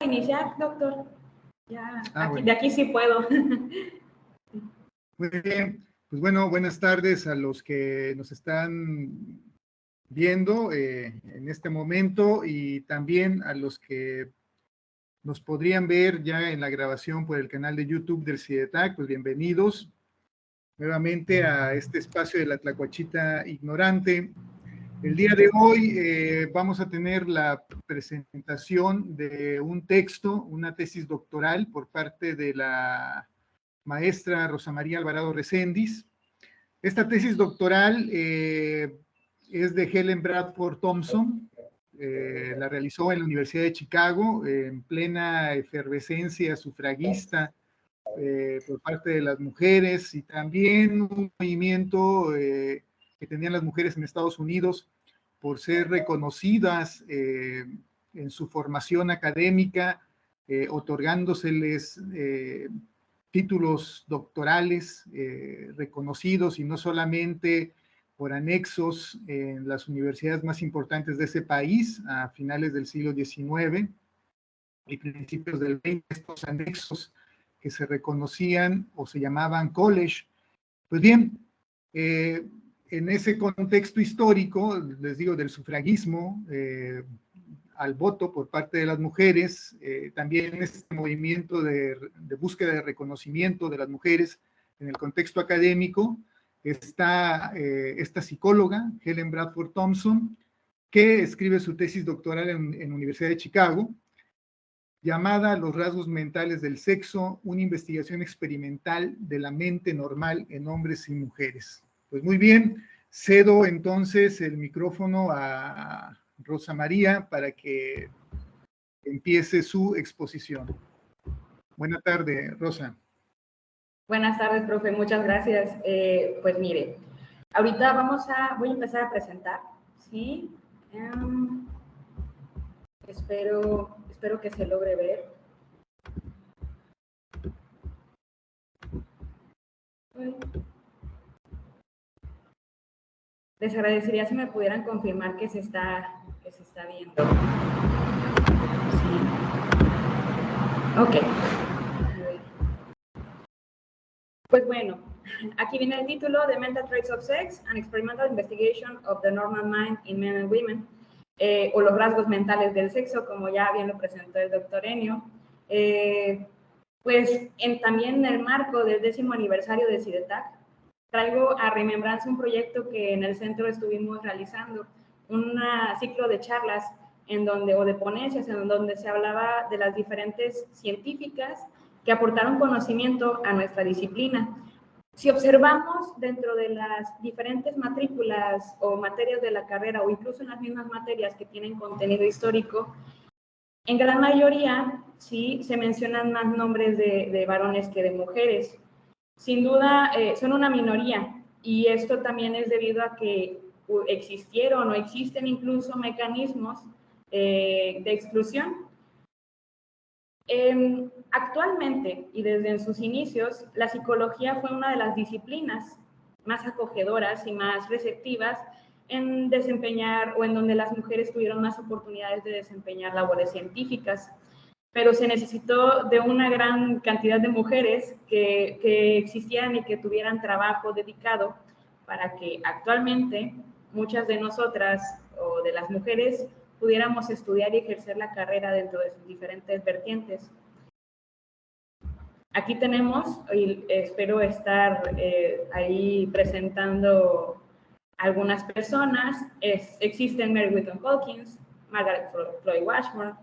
iniciar, doctor. Ya, Bueno. De aquí sí puedo. Muy bien, pues bueno, buenas tardes a los que nos están viendo en este momento y también a los que nos podrían ver ya en la grabación por el canal de YouTube del CIDETAC, pues bienvenidos nuevamente a este espacio de la Tlacuachita Ignorante. El día de hoy vamos a tener la presentación de un texto, una tesis doctoral por parte de la maestra Rosa María Alvarado Recendis. Esta tesis doctoral es de Helen Bradford Thompson, la realizó en la Universidad de Chicago en plena efervescencia sufragista por parte de las mujeres y también un movimiento que tenían las mujeres en Estados Unidos por ser reconocidas en su formación académica, otorgándoseles títulos doctorales reconocidos y no solamente por anexos en las universidades más importantes de ese país a finales del siglo XIX y principios del XX, estos anexos que se reconocían o se llamaban college. Pues bien, en ese contexto histórico, les digo, del sufragismo al voto por parte de las mujeres, también este movimiento de búsqueda de reconocimiento de las mujeres en el contexto académico, está esta psicóloga, Helen Bradford Thompson, que escribe su tesis doctoral en la Universidad de Chicago, llamada Los rasgos mentales del sexo, una investigación experimental de la mente normal en hombres y mujeres. Pues muy bien, cedo entonces el micrófono a Rosa María para que empiece su exposición. Buenas tardes, Rosa. Buenas tardes, profe, muchas gracias. Pues mire, ahorita voy a empezar a presentar, ¿sí? Espero que se logre ver. Les agradecería si me pudieran confirmar que se está viendo. Sí. Ok. Pues bueno, aquí viene el título de Mental Traits of Sex, an Experimental Investigation of the Normal Mind in Men and Women, o los rasgos mentales del sexo, como ya bien lo presentó el doctor Enio. Pues también en el marco del 10º aniversario de CIDETAC, traigo a remembranza un proyecto que en el centro estuvimos realizando, un ciclo de charlas o de ponencias en donde se hablaba de las diferentes científicas que aportaron conocimiento a nuestra disciplina. Si observamos dentro de las diferentes matrículas o materias de la carrera o incluso en las mismas materias que tienen contenido histórico, en gran mayoría sí se mencionan más nombres de varones que de mujeres. Sin duda son una minoría y esto también es debido a que existieron o existen incluso mecanismos de exclusión. Actualmente y desde sus inicios, la psicología fue una de las disciplinas más acogedoras y más receptivas en desempeñar o en donde las mujeres tuvieron más oportunidades de desempeñar labores científicas, pero se necesitó de una gran cantidad de mujeres que existieran y que tuvieran trabajo dedicado para que actualmente muchas de nosotras o de las mujeres pudiéramos estudiar y ejercer la carrera dentro de sus diferentes vertientes. Aquí tenemos, y espero estar ahí presentando algunas personas. Existen Mary Whitton Hawkins, Margaret Floyd Washburn,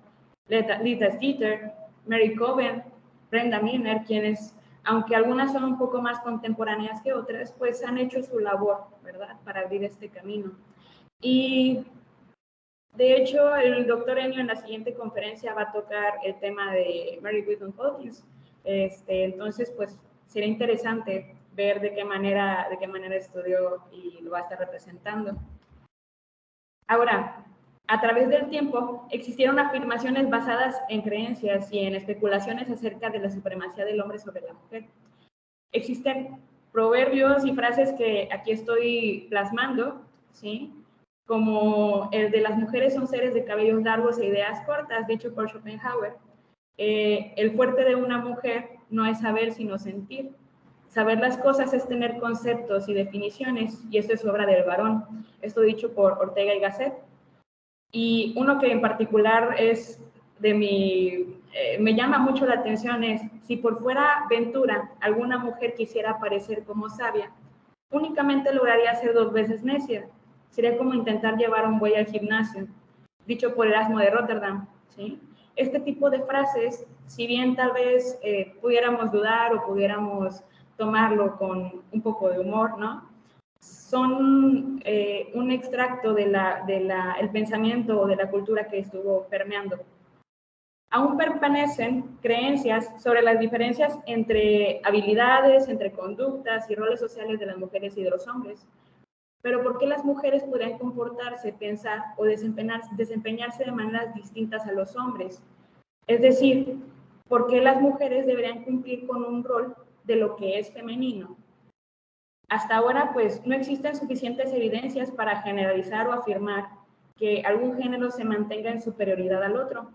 Lita Skeeter, Mary Coben, Brenda Milner, quienes, aunque algunas son un poco más contemporáneas que otras, pues han hecho su labor, ¿verdad?, para abrir este camino. Y de hecho, el doctor Enio en la siguiente conferencia va a tocar el tema de Mary Whitton Hawkins. Entonces, pues, sería interesante ver de qué manera estudió y lo va a estar representando. Ahora, a través del tiempo, existieron afirmaciones basadas en creencias y en especulaciones acerca de la supremacía del hombre sobre la mujer. Existen proverbios y frases que aquí estoy plasmando, ¿sí?, como el de las mujeres son seres de cabellos largos e ideas cortas, dicho por Schopenhauer, el fuerte de una mujer no es saber sino sentir. Saber las cosas es tener conceptos y definiciones, y esto es obra del varón. Esto dicho por Ortega y Gasset. Y uno que en particular es de me llama mucho la atención es, si por fuera ventura alguna mujer quisiera parecer como sabia, únicamente lograría ser 2 veces necia. Sería como intentar llevar a un buey al gimnasio, dicho por Erasmo de Rotterdam, ¿sí? Este tipo de frases, si bien tal vez pudiéramos dudar o pudiéramos tomarlo con un poco de humor, ¿no? Son un extracto del pensamiento o de la cultura que estuvo permeando. Aún permanecen creencias sobre las diferencias entre habilidades, entre conductas y roles sociales de las mujeres y de los hombres. Pero ¿por qué las mujeres podrían comportarse, pensar o desempeñarse de maneras distintas a los hombres? Es decir, ¿por qué las mujeres deberían cumplir con un rol de lo que es femenino? Hasta ahora, pues, no existen suficientes evidencias para generalizar o afirmar que algún género se mantenga en superioridad al otro.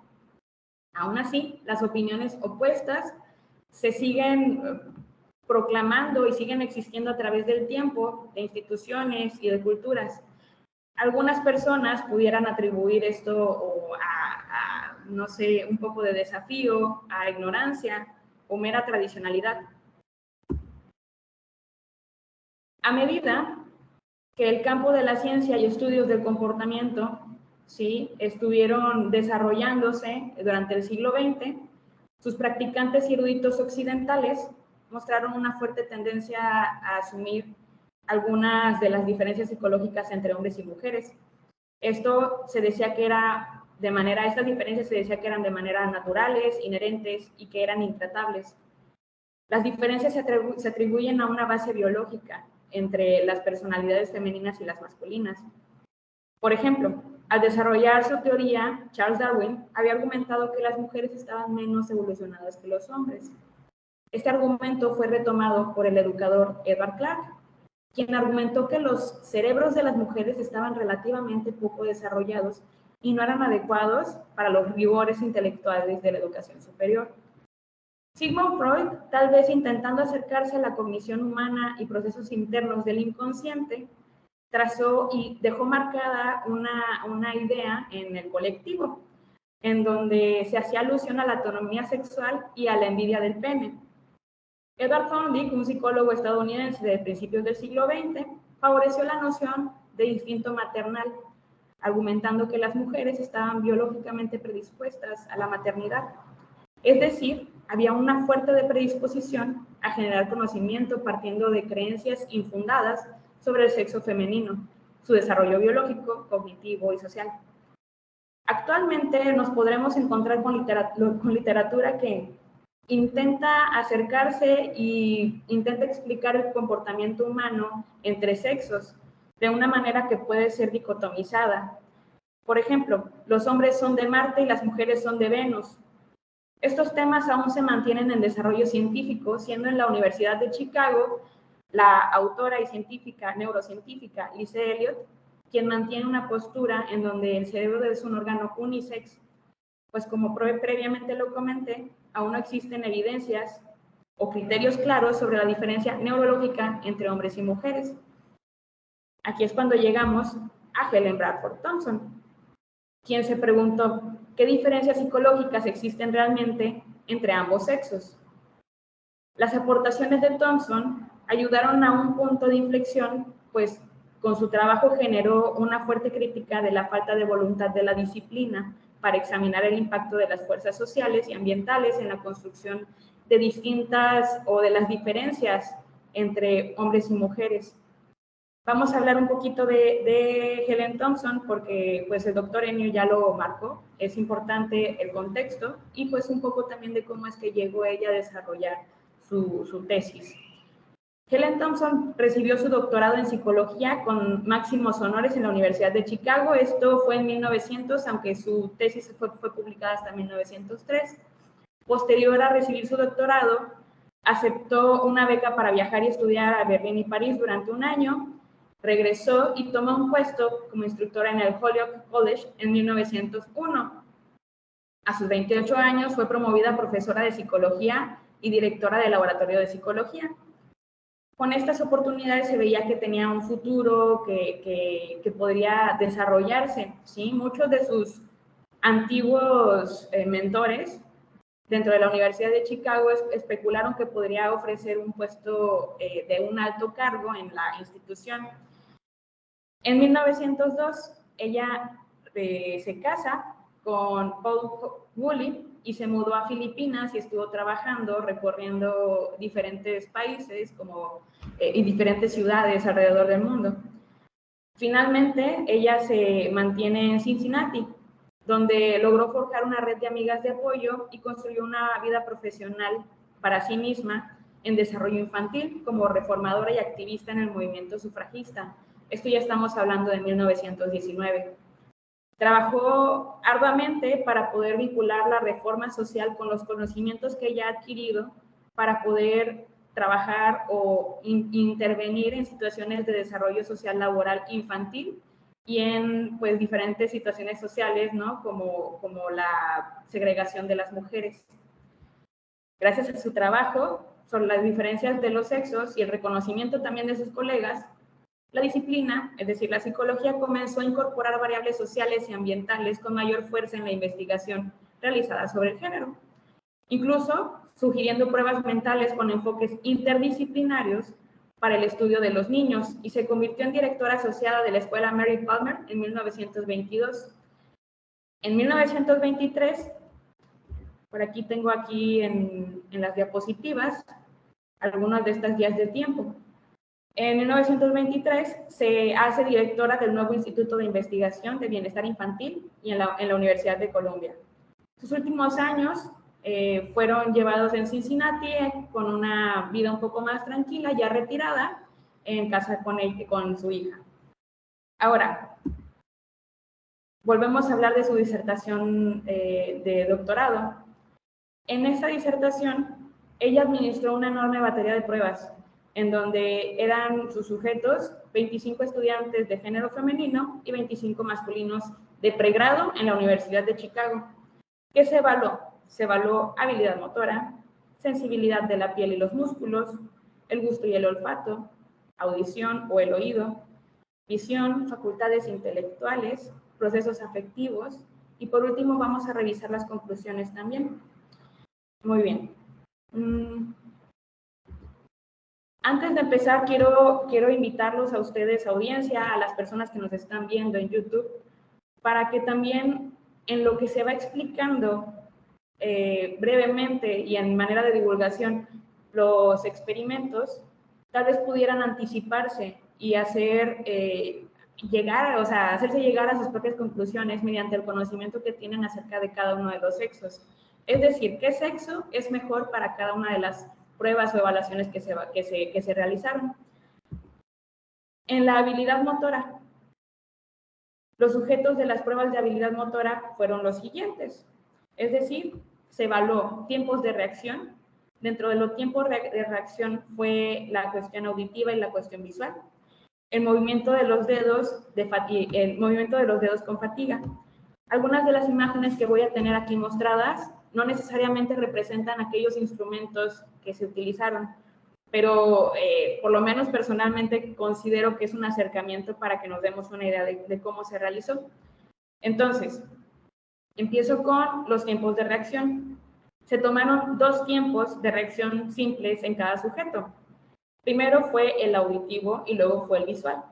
Aún así, las opiniones opuestas se siguen proclamando y siguen existiendo a través del tiempo, de instituciones y de culturas. Algunas personas pudieran atribuir esto no sé, un poco de desafío, a ignorancia o mera tradicionalidad. A medida que el campo de la ciencia y estudios del comportamiento, ¿sí?, estuvieron desarrollándose durante el siglo XX, sus practicantes y eruditos occidentales mostraron una fuerte tendencia a asumir algunas de las diferencias psicológicas entre hombres y mujeres. Estas diferencias se decía que eran de manera naturales, inherentes y que eran intratables. Las diferencias se atribuyen a una base biológica entre las personalidades femeninas y las masculinas. Por ejemplo, al desarrollar su teoría, Charles Darwin había argumentado que las mujeres estaban menos evolucionadas que los hombres. Este argumento fue retomado por el educador Edward Clarke, quien argumentó que los cerebros de las mujeres estaban relativamente poco desarrollados y no eran adecuados para los rigores intelectuales de la educación superior. Sigmund Freud, tal vez intentando acercarse a la cognición humana y procesos internos del inconsciente, trazó y dejó marcada una idea en el colectivo, en donde se hacía alusión a la autonomía sexual y a la envidia del pene. Edward Thorndike, un psicólogo estadounidense de principios del siglo XX, favoreció la noción de instinto maternal, argumentando que las mujeres estaban biológicamente predispuestas a la maternidad. Es decir, había una fuerte predisposición a generar conocimiento partiendo de creencias infundadas sobre el sexo femenino, su desarrollo biológico, cognitivo y social. Actualmente nos podremos encontrar con literatura que intenta acercarse y intenta explicar el comportamiento humano entre sexos de una manera que puede ser dicotomizada. Por ejemplo, los hombres son de Marte y las mujeres son de Venus. Estos temas aún se mantienen en desarrollo científico, siendo en la Universidad de Chicago la autora y neurocientífica Lise Elliott quien mantiene una postura en donde el cerebro es un órgano unisex, pues como previamente lo comenté, aún no existen evidencias o criterios claros sobre la diferencia neurológica entre hombres y mujeres. Aquí es cuando llegamos a Helen Bradford Thompson, quien se preguntó qué diferencias psicológicas existen realmente entre ambos sexos. Las aportaciones de Thompson ayudaron a un punto de inflexión, pues con su trabajo generó una fuerte crítica de la falta de voluntad de la disciplina para examinar el impacto de las fuerzas sociales y ambientales en la construcción de las diferencias entre hombres y mujeres. Vamos a hablar un poquito de Helen Thompson porque pues el doctor Enio ya lo marcó, es importante el contexto y pues un poco también de cómo es que llegó ella a desarrollar su tesis. Helen Thompson recibió su doctorado en psicología con máximos honores en la Universidad de Chicago. Esto fue en 1900, aunque su tesis fue publicada hasta 1903. Posterior a recibir su doctorado, aceptó una beca para viajar y estudiar a Berlín y París durante un año. Regresó y tomó un puesto como instructora en el Holyoke College en 1901. A sus 28 años fue promovida profesora de psicología y directora del laboratorio de psicología. Con estas oportunidades se veía que tenía un futuro, que podría desarrollarse, ¿sí? Muchos de sus antiguos mentores dentro de la Universidad de Chicago especularon que podría ofrecer un puesto de un alto cargo en la institución. En 1902, ella se casa con Paul Woolley y se mudó a Filipinas y estuvo trabajando, recorriendo diferentes países y diferentes ciudades alrededor del mundo. Finalmente, ella se mantiene en Cincinnati, donde logró forjar una red de amigas de apoyo y construyó una vida profesional para sí misma en desarrollo infantil como reformadora y activista en el movimiento sufragista. Esto ya estamos hablando de 1919. Trabajó arduamente para poder vincular la reforma social con los conocimientos que ella ha adquirido para poder trabajar o intervenir en situaciones de desarrollo social laboral infantil y en pues diferentes situaciones sociales, ¿no? Como la segregación de las mujeres. Gracias a su trabajo sobre las diferencias de los sexos y el reconocimiento también de sus colegas, la disciplina, es decir, la psicología, comenzó a incorporar variables sociales y ambientales con mayor fuerza en la investigación realizada sobre el género, incluso sugiriendo pruebas mentales con enfoques interdisciplinarios para el estudio de los niños, y se convirtió en directora asociada de la Escuela Mary Palmer en 1922. En 1923, por aquí tengo en las diapositivas algunos de estos días de tiempo. En 1923 se hace directora del nuevo Instituto de Investigación de Bienestar Infantil y en la Universidad de Columbia. Sus últimos años fueron llevados en Cincinnati con una vida un poco más tranquila, ya retirada, en casa con su hija. Ahora, volvemos a hablar de su disertación de doctorado. En esta disertación, ella administró una enorme batería de pruebas, en donde eran sus sujetos 25 estudiantes de género femenino y 25 masculinos de pregrado en la Universidad de Chicago. ¿Qué se evaluó? Se evaluó habilidad motora, sensibilidad de la piel y los músculos, el gusto y el olfato, audición o el oído, visión, facultades intelectuales, procesos afectivos, y por último vamos a revisar las conclusiones también. Muy bien. Antes de empezar, quiero invitarlos a ustedes, audiencia, a las personas que nos están viendo en YouTube, para que también en lo que se va explicando brevemente y en manera de divulgación los experimentos, tal vez pudieran anticiparse y hacerse llegar a sus propias conclusiones mediante el conocimiento que tienen acerca de cada uno de los sexos. Es decir, qué sexo es mejor para cada una de las pruebas o evaluaciones que se realizaron. En la habilidad motora, los sujetos de las pruebas de habilidad motora fueron los siguientes. Es decir, se evaluó tiempos de reacción. Dentro de los tiempos de reacción fue la cuestión auditiva y la cuestión visual. El movimiento de los dedos, con fatiga. Algunas de las imágenes que voy a tener aquí mostradas no necesariamente representan aquellos instrumentos que se utilizaron, pero por lo menos personalmente considero que es un acercamiento para que nos demos una idea de cómo se realizó. Entonces, empiezo con los tiempos de reacción. Se tomaron 2 tiempos de reacción simples en cada sujeto. Primero fue el auditivo y luego fue el visual.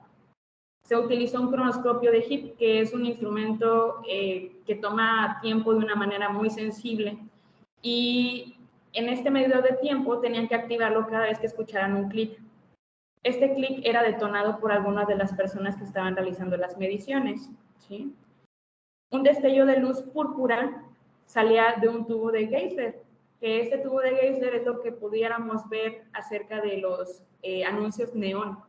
Se utilizó un cronoscopio de Hipp, que es un instrumento que toma tiempo de una manera muy sensible, y en este medidor de tiempo tenían que activarlo cada vez que escucharan un clic. Este clic era detonado por algunas de las personas que estaban realizando las mediciones, ¿sí? Un destello de luz púrpura salía de un tubo de Geisler, que este tubo de Geisler es lo que pudiéramos ver acerca de los anuncios neón.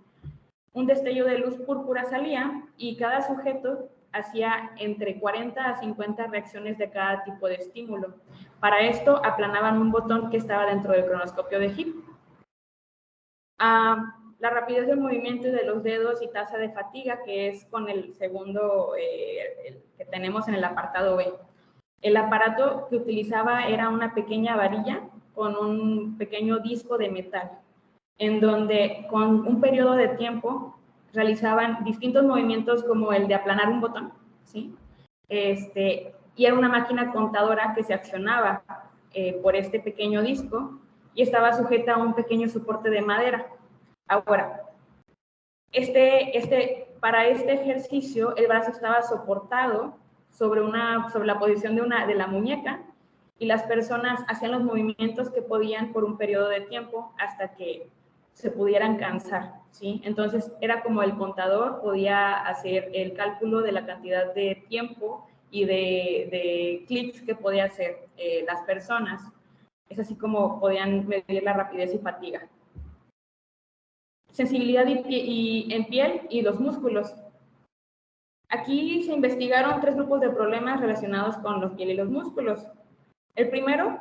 Un destello de luz púrpura salía y cada sujeto hacía entre 40 a 50 reacciones de cada tipo de estímulo. Para esto aplanaban un botón que estaba dentro del cronoscopio de Hipp. La rapidez del movimiento y de los dedos y tasa de fatiga, que es con el segundo que tenemos en el apartado B. El aparato que utilizaba era una pequeña varilla con un pequeño disco de metal, en donde con un periodo de tiempo realizaban distintos movimientos como el de aplanar un botón, ¿sí? Y era una máquina contadora que se accionaba por este pequeño disco y estaba sujeta a un pequeño soporte de madera. Ahora, para este ejercicio, el brazo estaba soportado sobre la posición de la muñeca y las personas hacían los movimientos que podían por un periodo de tiempo hasta que se pudieran cansar, ¿sí? Entonces, era como el contador podía hacer el cálculo de la cantidad de tiempo y de clics que podía hacer las personas. Es así como podían medir la rapidez y fatiga. Sensibilidad en piel y los músculos. Aquí se investigaron 3 grupos de problemas relacionados con la piel y los músculos. El primero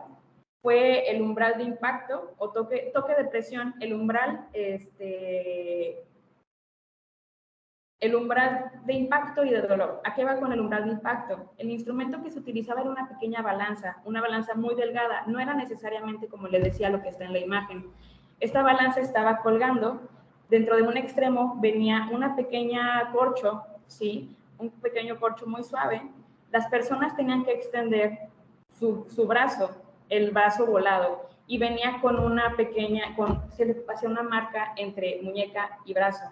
fue el umbral de impacto o toque de presión, el umbral de impacto y de dolor. ¿A qué va con el umbral de impacto? El instrumento que se utilizaba era una pequeña balanza, una balanza muy delgada, no era necesariamente, como les decía, lo que está en la imagen. Esta balanza estaba colgando, dentro de un extremo venía una pequeña corcho, ¿sí? Un pequeño corcho muy suave. Las personas tenían que extender su brazo, el brazo volado, y venía con una pequeña, se le hacía una marca entre muñeca y brazo.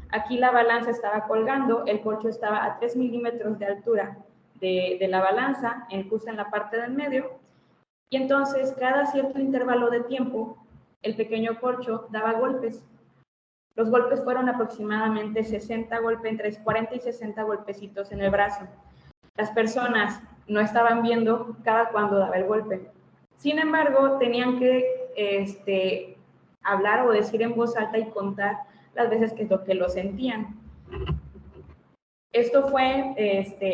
Aquí la balanza estaba colgando, el corcho estaba a 3 milímetros de altura de la balanza, justo en la parte del medio, y entonces cada cierto intervalo de tiempo, el pequeño corcho daba golpes. Los golpes fueron aproximadamente 60 golpes, entre 40 y 60 golpecitos en el brazo. Las personas no estaban viendo cada cuándo daba el golpe. Sin embargo, tenían que hablar o decir en voz alta y contar las veces que lo sentían. Esto fue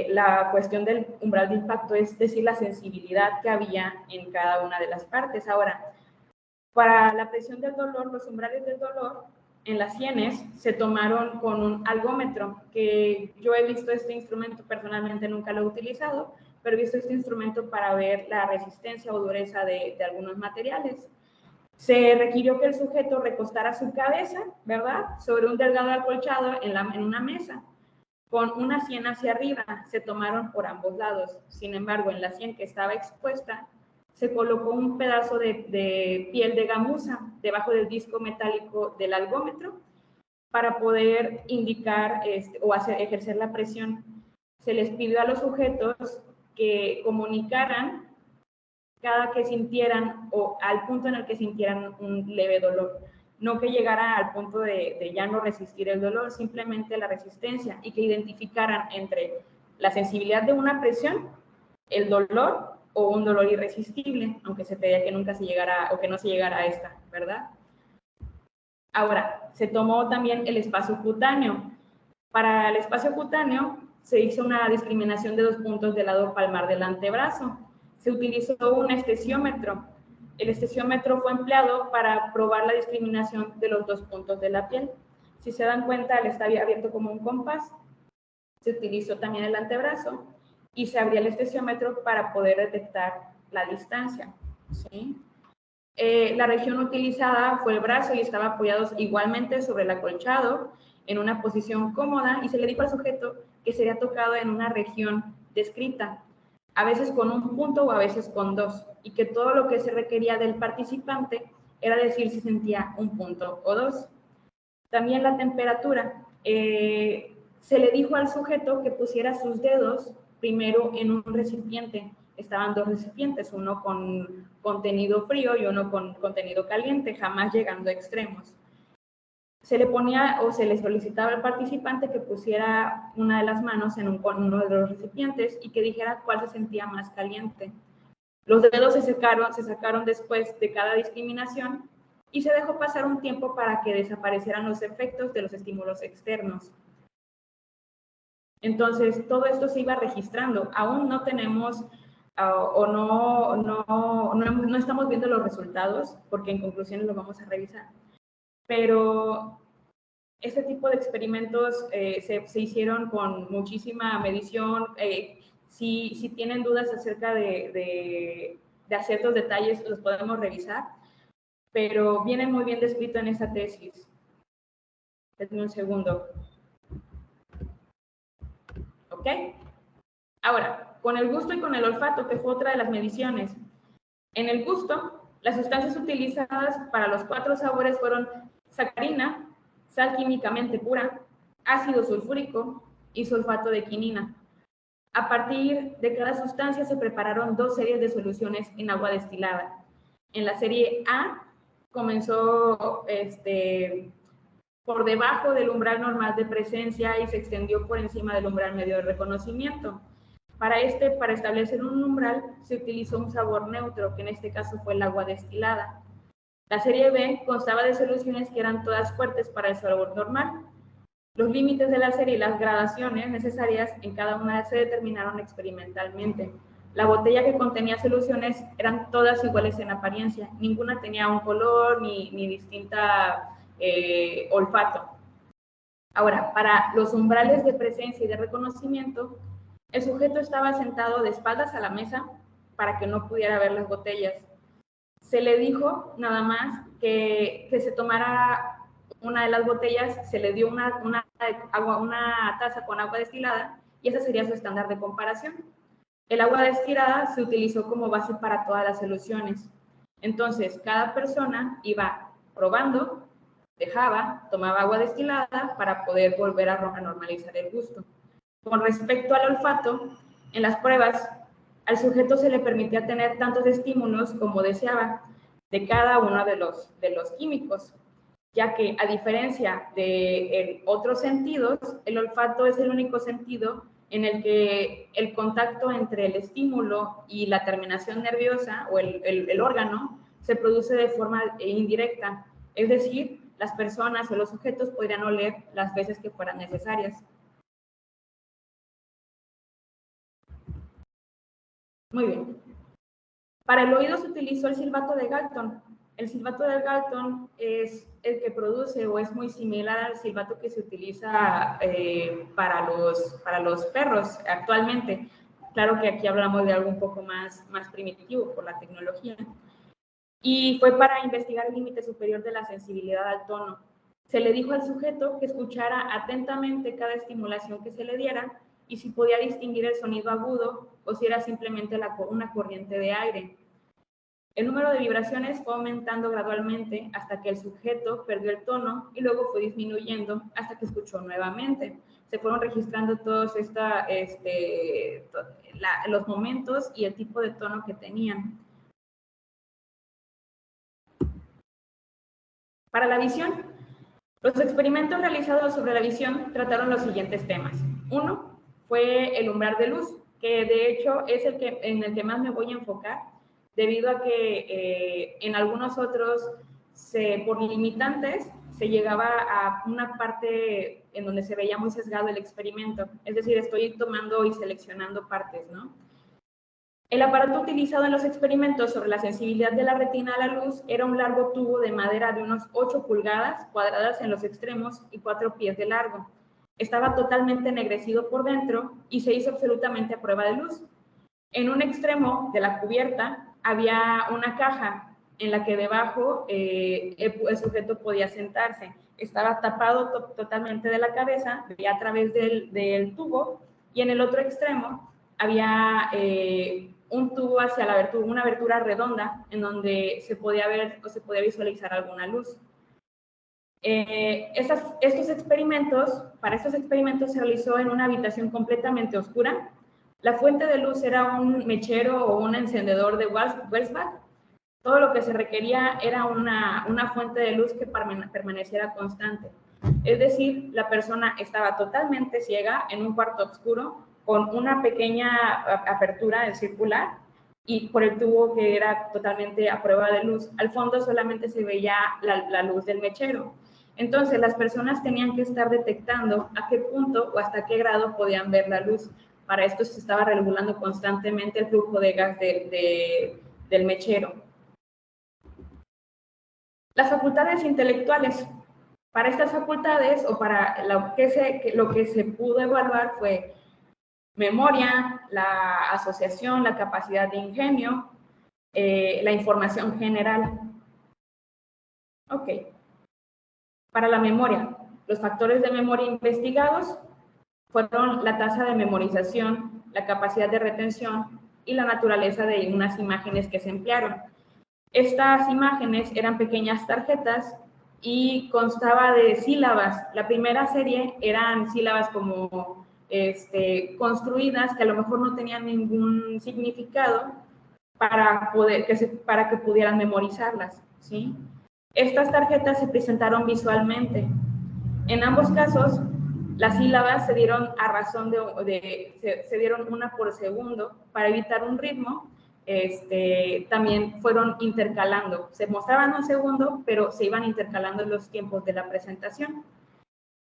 la cuestión del umbral de impacto, es decir, la sensibilidad que había en cada una de las partes. Ahora, para la presión del dolor, los umbrales del dolor en las sienes se tomaron con un algómetro, que yo he visto este instrumento, personalmente nunca lo he utilizado, pero he visto este instrumento para ver la resistencia o dureza de algunos materiales. Se requirió que el sujeto recostara su cabeza, ¿verdad?, sobre un delgado acolchado en una mesa, con una sien hacia arriba. Se tomaron por ambos lados. Sin embargo, en la sien que estaba expuesta, se colocó un pedazo de piel de gamuza debajo del disco metálico del algómetro para poder indicar o ejercer la presión. Se les pidió a los sujetos que comunicaran cada que sintieran o al punto en el que sintieran un leve dolor. No que llegara al punto de ya no resistir el dolor, simplemente la resistencia, y que identificaran entre la sensibilidad de una presión, el dolor o un dolor irresistible, aunque se pedía que nunca se llegara o que no se llegara a esta, ¿verdad? Ahora, se tomó también el espacio cutáneo. Para el espacio cutáneo se hizo una discriminación de 2 puntos del lado palmar del antebrazo. Se utilizó un estesiómetro. El estesiómetro fue empleado para probar la discriminación de los 2 puntos de la piel. Si se dan cuenta, él está abierto como un compás. Se utilizó también el antebrazo y se abría el estesiómetro para poder detectar la distancia, ¿sí? La región utilizada fue el brazo y estaba apoyado igualmente sobre el acolchado en una posición cómoda, y se le dijo al sujeto que sería tocado en una región descrita, a veces con un punto o a veces con 2, y que todo lo que se requería del participante era decir si sentía un punto o 2. También la temperatura. Se le dijo al sujeto que pusiera sus dedos primero en un recipiente. Estaban 2 recipientes, uno con contenido frío y uno con contenido caliente, jamás llegando a extremos. Se le ponía o se le solicitaba al participante que pusiera una de las manos en uno de los recipientes y que dijera cuál se sentía más caliente. Los dedos se sacaron después de cada discriminación y se dejó pasar un tiempo para que desaparecieran los efectos de los estímulos externos. Entonces, todo esto se iba registrando. Aún no tenemos no estamos viendo los resultados, porque en conclusiones los vamos a revisar. Pero este tipo de experimentos se hicieron con muchísima medición, Si tienen dudas acerca de ciertos detalles, los podemos revisar, pero viene muy bien descrito en esta tesis. Denme un segundo. ¿Ok? Ahora, con el gusto y con el olfato, que fue otra de las mediciones. En el gusto, las sustancias utilizadas para los 4 sabores fueron sacarina, sal químicamente pura, ácido sulfúrico y sulfato de quinina. A partir de cada sustancia se prepararon 2 series de soluciones en agua destilada. En la serie A comenzó por debajo del umbral normal de presencia y se extendió por encima del umbral medio de reconocimiento. Para establecer un umbral se utilizó un sabor neutro, que en este caso fue el agua destilada. La serie B constaba de soluciones que eran todas fuertes para el sabor normal. Los límites de la serie y las gradaciones necesarias en cada una se determinaron experimentalmente. La botella que contenía soluciones eran todas iguales en apariencia, ninguna tenía un color ni distinta olfato. Ahora, para los umbrales de presencia y de reconocimiento, el sujeto estaba sentado de espaldas a la mesa para que no pudiera ver las botellas. Se le dijo nada más que se tomara una de las botellas, se le dio una taza con agua destilada y ese sería su estándar de comparación. El agua destilada se utilizó como base para todas las soluciones. Entonces, cada persona iba probando, dejaba, tomaba agua destilada para poder volver a normalizar el gusto. Con respecto al olfato, en las pruebas, al sujeto se le permitía tener tantos estímulos como deseaba de cada uno de los químicos, ya que a diferencia de otros sentidos, el olfato es el único sentido en el que el contacto entre el estímulo y la terminación nerviosa o el órgano se produce de forma indirecta, es decir, las personas o los sujetos podrían oler las veces que fueran necesarias. Muy bien. Para el oído se utilizó el silbato de Galton. El silbato de Galton es el que produce o es muy similar al silbato que se utiliza para los perros actualmente. Claro que aquí hablamos de algo un poco más primitivo por la tecnología. Y fue para investigar el límite superior de la sensibilidad al tono. Se le dijo al sujeto que escuchara atentamente cada estimulación que se le diera y si podía distinguir el sonido agudo o si era simplemente una corriente de aire. El número de vibraciones fue aumentando gradualmente hasta que el sujeto perdió el tono y luego fue disminuyendo hasta que escuchó nuevamente. Se fueron registrando todos los momentos y el tipo de tono que tenían. Para la visión, los experimentos realizados sobre la visión trataron los siguientes temas. Uno fue el umbral de luz, que de hecho es en el que más me voy a enfocar, debido a que en algunos otros, por limitantes, se llegaba a una parte en donde se veía muy sesgado el experimento. Es decir, estoy tomando y seleccionando partes, ¿no? El aparato utilizado en los experimentos sobre la sensibilidad de la retina a la luz era un largo tubo de madera de unos 8 pulgadas cuadradas en los extremos y 4 pies de largo. Estaba totalmente ennegrecido por dentro y se hizo absolutamente a prueba de luz. En un extremo de la cubierta había una caja en la que debajo el sujeto podía sentarse. Estaba tapado totalmente de la cabeza, veía a través del tubo, y en el otro extremo había un tubo hacia una abertura redonda en donde se podía ver o se podía visualizar alguna luz. Para estos experimentos se realizó en una habitación completamente oscura. La fuente de luz era un mechero o un encendedor de Welsbach. Todo lo que se requería era una fuente de luz que permaneciera constante. Es decir, la persona estaba totalmente ciega en un cuarto oscuro con una pequeña apertura circular y por el tubo que era totalmente a prueba de luz. Al fondo solamente se veía la luz del mechero. Entonces, las personas tenían que estar detectando a qué punto o hasta qué grado podían ver la luz. Para esto se estaba regulando constantemente el flujo de gas del mechero. Las facultades intelectuales. Para estas facultades, o para lo que se pudo evaluar, fue memoria, la asociación, la capacidad de ingenio, la información general. Ok. Para la memoria, los factores de memoria investigados fueron la tasa de memorización, la capacidad de retención y la naturaleza de unas imágenes que se emplearon. Estas imágenes eran pequeñas tarjetas y constaba de sílabas. La primera serie eran sílabas como construidas que a lo mejor no tenían ningún significado para que pudieran memorizarlas, ¿sí? Estas tarjetas se presentaron visualmente. En ambos casos, las sílabas se dieron a razón se dieron una por segundo para evitar un ritmo. También fueron intercalando. Se mostraban un segundo, pero se iban intercalando los tiempos de la presentación.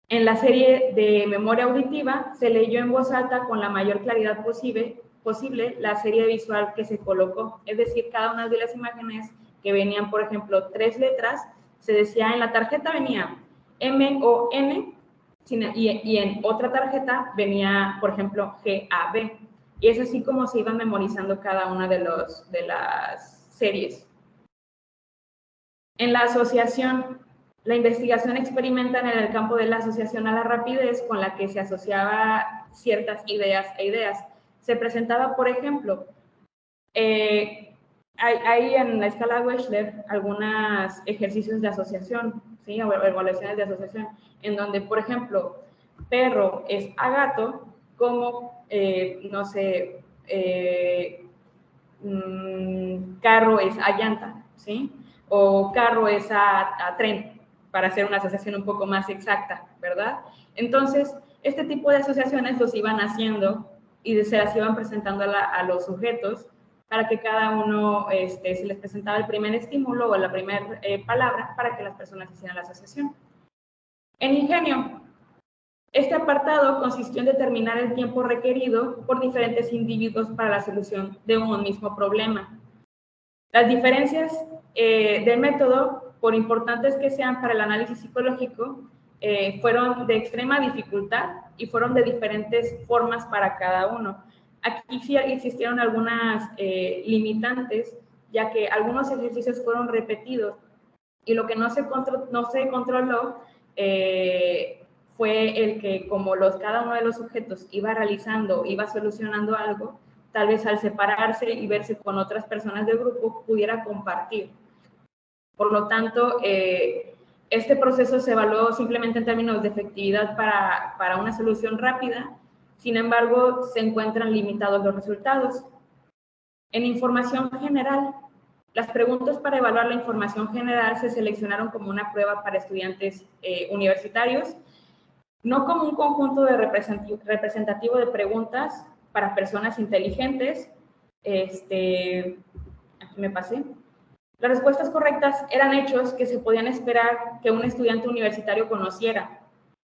En la serie de memoria auditiva se leyó en voz alta con la mayor claridad posible la serie visual que se colocó. Es decir, cada una de las imágenes que venían, por ejemplo, 3 letras, se decía en la tarjeta venía M o N, y en otra tarjeta venía, por ejemplo, G, A, B. Y es así como se iban memorizando cada una de las series. En la asociación, la investigación experimenta en el campo de la asociación a la rapidez con la que se asociaba ciertas ideas e ideas. Se presentaba, por ejemplo, hay en la escala Wechsler algunos ejercicios de asociación, ¿sí? O evaluaciones de asociación, en donde, por ejemplo, perro es a gato, como, no sé, carro es a llanta, ¿sí? O carro es a tren, para hacer una asociación un poco más exacta, ¿verdad? Entonces, este tipo de asociaciones los iban haciendo y se las iban presentando a los sujetos para que cada uno se les presentaba el primer estímulo o la primera palabra para que las personas hicieran la asociación. En ingenio, este apartado consistió en determinar el tiempo requerido por diferentes individuos para la solución de un mismo problema. Las diferencias del método, por importantes que sean para el análisis psicológico, fueron de extrema dificultad y fueron de diferentes formas para cada uno. Aquí sí existieron algunas limitantes, ya que algunos ejercicios fueron repetidos y lo que no se controló fue el que como cada uno de los sujetos iba realizando, iba solucionando algo, tal vez al separarse y verse con otras personas del grupo pudiera compartir. Por lo tanto, este proceso se evaluó simplemente en términos de efectividad para una solución rápida. Sin embargo, se encuentran limitados los resultados. En información general, las preguntas para evaluar la información general se seleccionaron como una prueba para estudiantes universitarios, no como un conjunto de representativo de preguntas para personas inteligentes. Aquí me pasé. Las respuestas correctas eran hechos que se podían esperar que un estudiante universitario conociera.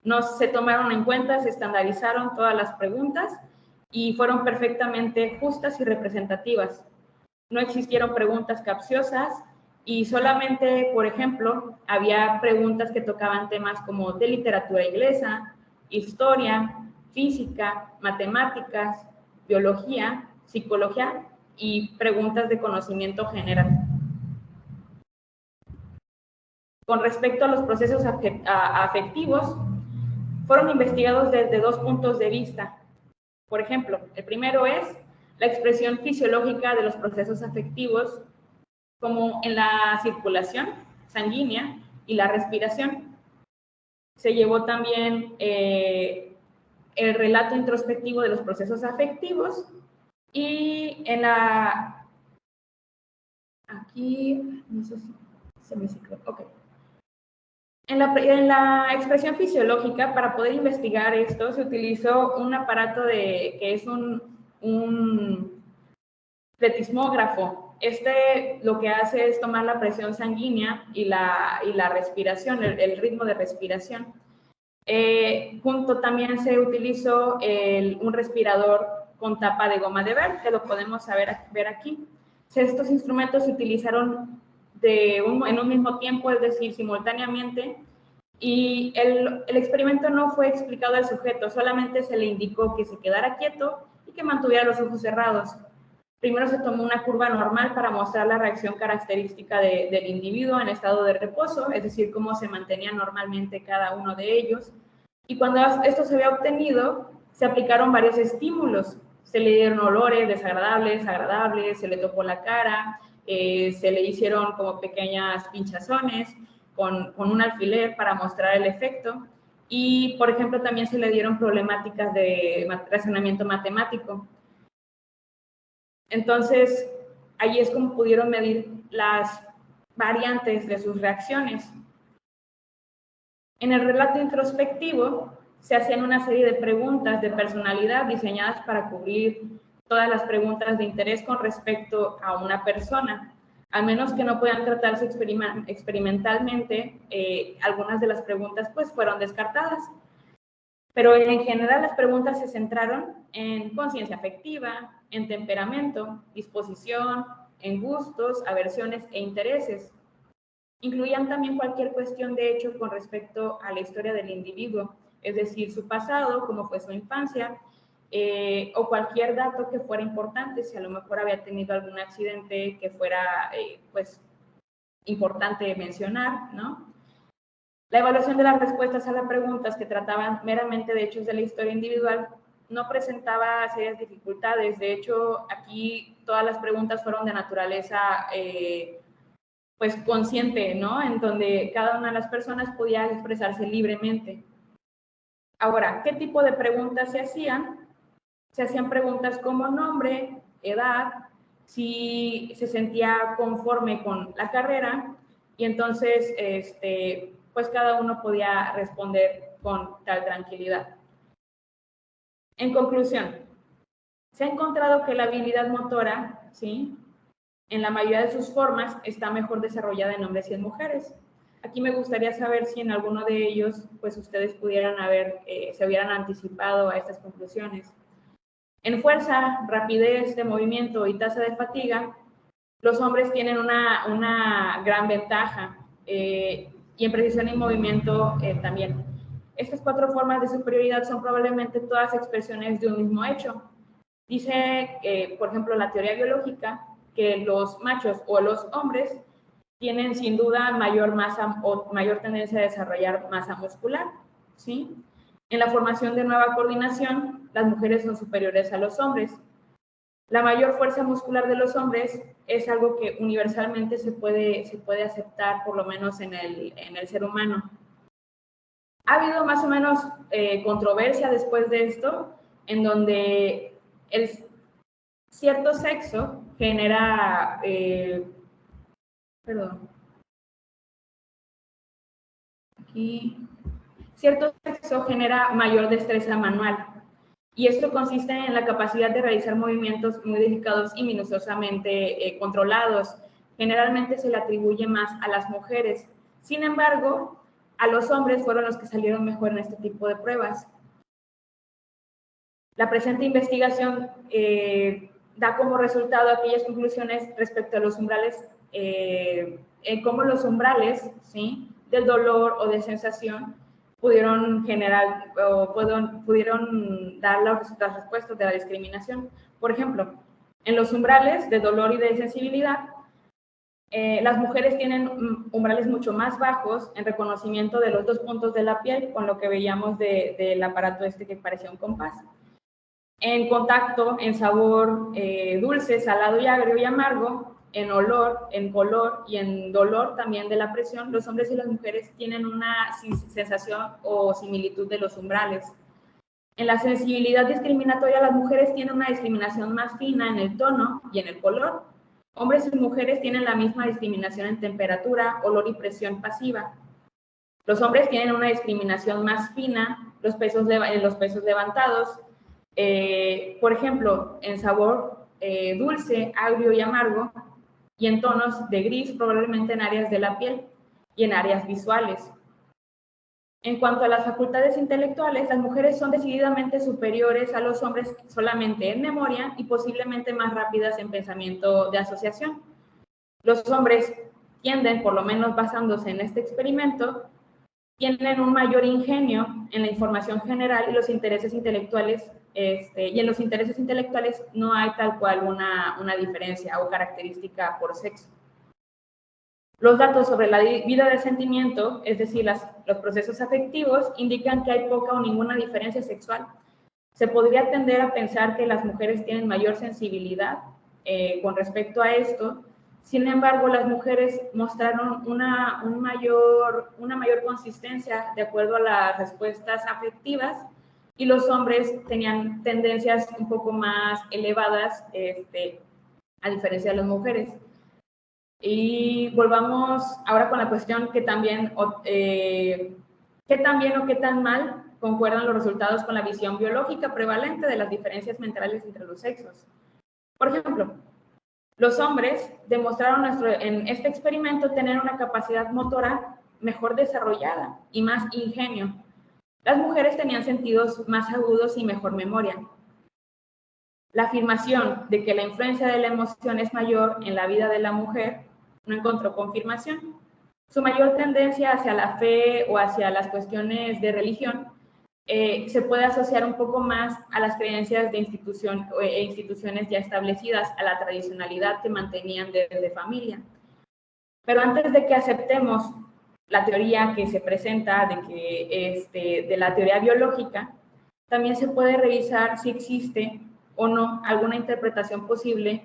No se tomaron en cuenta, se estandarizaron todas las preguntas y fueron perfectamente justas y representativas. No existieron preguntas capciosas y solamente, por ejemplo, había preguntas que tocaban temas como de literatura inglesa, historia, física, matemáticas, biología, psicología y preguntas de conocimiento general. Con respecto a los procesos afectivos, fueron investigados desde 2 puntos de vista. Por ejemplo, el primero es la expresión fisiológica de los procesos afectivos, como en la circulación sanguínea y la respiración. Se llevó también el relato introspectivo de los procesos afectivos y en la... Aquí, no sé si se me cicló, ok. En la expresión fisiológica, para poder investigar esto, se utilizó un aparato que es un pletismógrafo. Lo que hace es tomar la presión sanguínea y la respiración, el ritmo de respiración. Junto también se utilizó un respirador con tapa de goma de ver, que lo podemos ver aquí. Estos instrumentos se utilizaron en un mismo tiempo, es decir, simultáneamente, Y el experimento no fue explicado al sujeto, solamente se le indicó que se quedara quieto y que mantuviera los ojos cerrados. Primero se tomó una curva normal para mostrar la reacción característica del individuo en estado de reposo, es decir, cómo se mantenía normalmente cada uno de ellos. Y cuando esto se había obtenido, se aplicaron varios estímulos. Se le dieron olores desagradables, agradables, se le tocó la cara, se le hicieron como pequeñas pinchazones con un alfiler para mostrar el efecto. Y, por ejemplo, también se le dieron problemáticas de razonamiento matemático. Entonces, ahí es como pudieron medir las variantes de sus reacciones. En el relato introspectivo se hacían una serie de preguntas de personalidad diseñadas para cubrir todas las preguntas de interés con respecto a una persona. A menos que no puedan tratarse experimentalmente, algunas de las preguntas pues fueron descartadas. Pero en general las preguntas se centraron en conciencia afectiva, en temperamento, disposición, en gustos, aversiones e intereses. Incluían también cualquier cuestión de hecho con respecto a la historia del individuo, es decir, su pasado, cómo fue su infancia, o cualquier dato que fuera importante, si a lo mejor había tenido algún accidente que fuera pues importante mencionar, ¿no? La evaluación de las respuestas a las preguntas que trataban meramente de hechos de la historia individual no presentaba serias dificultades. De hecho, aquí todas las preguntas fueron de naturaleza pues consciente, ¿no? En donde cada una de las personas podía expresarse libremente. Ahora, ¿qué tipo de preguntas se hacían? Se hacían preguntas como nombre, edad, si se sentía conforme con la carrera, y entonces pues cada uno podía responder con tal tranquilidad. En conclusión, se ha encontrado que la habilidad motora, ¿sí?, en la mayoría de sus formas está mejor desarrollada en hombres y en mujeres. Aquí me gustaría saber si en alguno de ellos pues ustedes pudieran se hubieran anticipado a estas conclusiones. En fuerza, rapidez de movimiento y tasa de fatiga, los hombres tienen una gran ventaja, y en precisión y movimiento también. Estas 4 formas de superioridad son probablemente todas expresiones de un mismo hecho. Dice, por ejemplo, la teoría biológica, que los machos o los hombres tienen sin duda mayor masa o mayor tendencia a desarrollar masa muscular, ¿sí? En la formación de nueva coordinación, las mujeres son superiores a los hombres. La mayor fuerza muscular de los hombres es algo que universalmente se puede aceptar, por lo menos en el ser humano. Ha habido más o menos controversia después de esto, en donde el cierto sexo genera, cierto sexo genera mayor destreza manual, y esto consiste en la capacidad de realizar movimientos muy delicados y minuciosamente controlados. Generalmente se le atribuye más a las mujeres. Sin embargo, a los hombres fueron los que salieron mejor en este tipo de pruebas. La presente investigación da como resultado aquellas conclusiones respecto a los umbrales, cómo los umbrales, ¿sí?, del dolor o de sensación pudieron generar o pudieron dar las respuestas de la discriminación. Por ejemplo, en los umbrales de dolor y de sensibilidad, las mujeres tienen umbrales mucho más bajos en reconocimiento de los 2 puntos de la piel, con lo que veíamos del aparato que parecía un compás. En contacto, en sabor dulce, salado y agrio y amargo, en olor, en color y en dolor también de la presión, los hombres y las mujeres tienen una sensación o similitud de los umbrales. En la sensibilidad discriminatoria, las mujeres tienen una discriminación más fina en el tono y en el color. Hombres y mujeres tienen la misma discriminación en temperatura, olor y presión pasiva. Los hombres tienen una discriminación más fina en los pesos levantados. Por ejemplo, en sabor dulce, agrio y amargo, y en tonos de gris, probablemente en áreas de la piel y en áreas visuales. En cuanto a las facultades intelectuales, las mujeres son decididamente superiores a los hombres solamente en memoria y posiblemente más rápidas en pensamiento de asociación. Los hombres tienden, por lo menos basándose en este experimento, tienen un mayor ingenio en la información general y los intereses intelectuales, y en los intereses intelectuales no hay tal cual una diferencia o característica por sexo. Los datos sobre la vida de sentimiento, es decir, los procesos afectivos, indican que hay poca o ninguna diferencia sexual. Se podría tender a pensar que las mujeres tienen mayor sensibilidad con respecto a esto. Sin embargo, las mujeres mostraron una mayor consistencia de acuerdo a las respuestas afectivas y los hombres tenían tendencias un poco más elevadas, a diferencia de las mujeres. Y volvamos ahora con la cuestión que también, ¿qué tan bien o qué tan mal concuerdan los resultados con la visión biológica prevalente de las diferencias mentales entre los sexos? Por ejemplo, los hombres demostraron en este experimento tener una capacidad motora mejor desarrollada y más ingenio. Las mujeres tenían sentidos más agudos y mejor memoria. La afirmación de que la influencia de la emoción es mayor en la vida de la mujer no encontró confirmación. Su mayor tendencia hacia la fe o hacia las cuestiones de religión se puede asociar un poco más a las creencias de instituciones ya establecidas, a la tradicionalidad que mantenían desde familia. Pero antes de que aceptemos la teoría que se presenta de la teoría biológica, también se puede revisar si existe o no alguna interpretación posible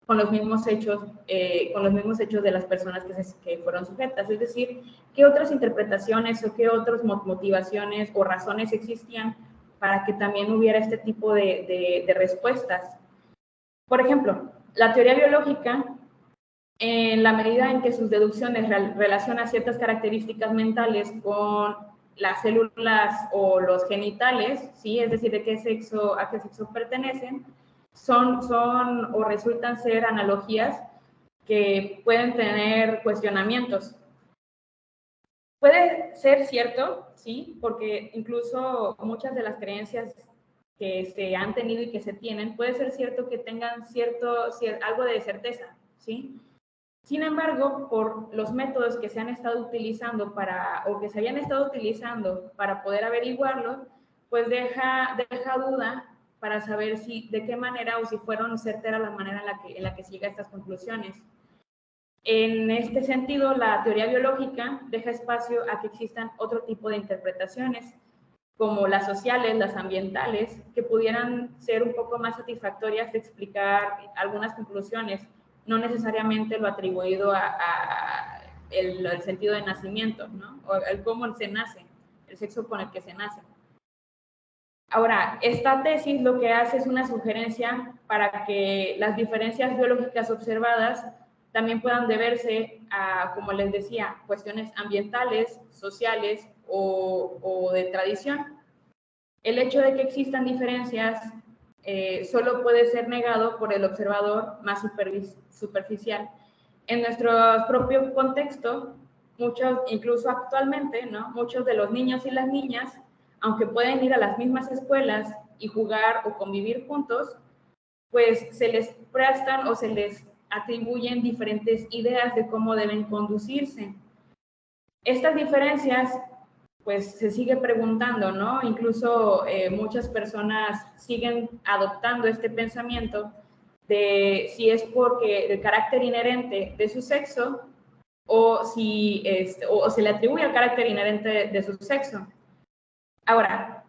con los mismos hechos de las personas que fueron sujetas. Es decir, qué otras interpretaciones o qué otras motivaciones o razones existían para que también hubiera este tipo de respuestas. Por ejemplo, la teoría biológica, en la medida en que sus deducciones relacionan ciertas características mentales con las células o los genitales, ¿sí? Es decir, a qué sexo pertenecen, son o resultan ser analogías que pueden tener cuestionamientos. Puede ser cierto, sí, porque incluso muchas de las creencias que se han tenido y que se tienen, puede ser cierto que tengan algo de certeza, ¿sí? Sin embargo, por los métodos que se han estado utilizando que se habían estado utilizando para poder averiguarlo, pues deja duda para saber de qué manera o si fueron certeras la manera en la que se llega a estas conclusiones. En este sentido, la teoría biológica deja espacio a que existan otro tipo de interpretaciones, como las sociales, las ambientales, que pudieran ser un poco más satisfactorias de explicar algunas conclusiones, no necesariamente lo atribuido a el sentido de nacimiento, ¿no? O el cómo se nace, el sexo con el que se nace. Ahora, esta tesis lo que hace es una sugerencia para que las diferencias biológicas observadas también puedan deberse a, como les decía, cuestiones ambientales, sociales o de tradición. El hecho de que existan diferencias solo puede ser negado por el observador más superficial. En nuestro propio contexto, incluso actualmente, ¿no? Muchos de los niños y las niñas, aunque pueden ir a las mismas escuelas y jugar o convivir juntos, pues se les prestan o se les atribuyen diferentes ideas de cómo deben conducirse. Estas diferencias, pues se sigue preguntando, ¿no? Incluso muchas personas siguen adoptando este pensamiento de si es porque el carácter inherente de su sexo o se le atribuye el carácter inherente de su sexo. Ahora,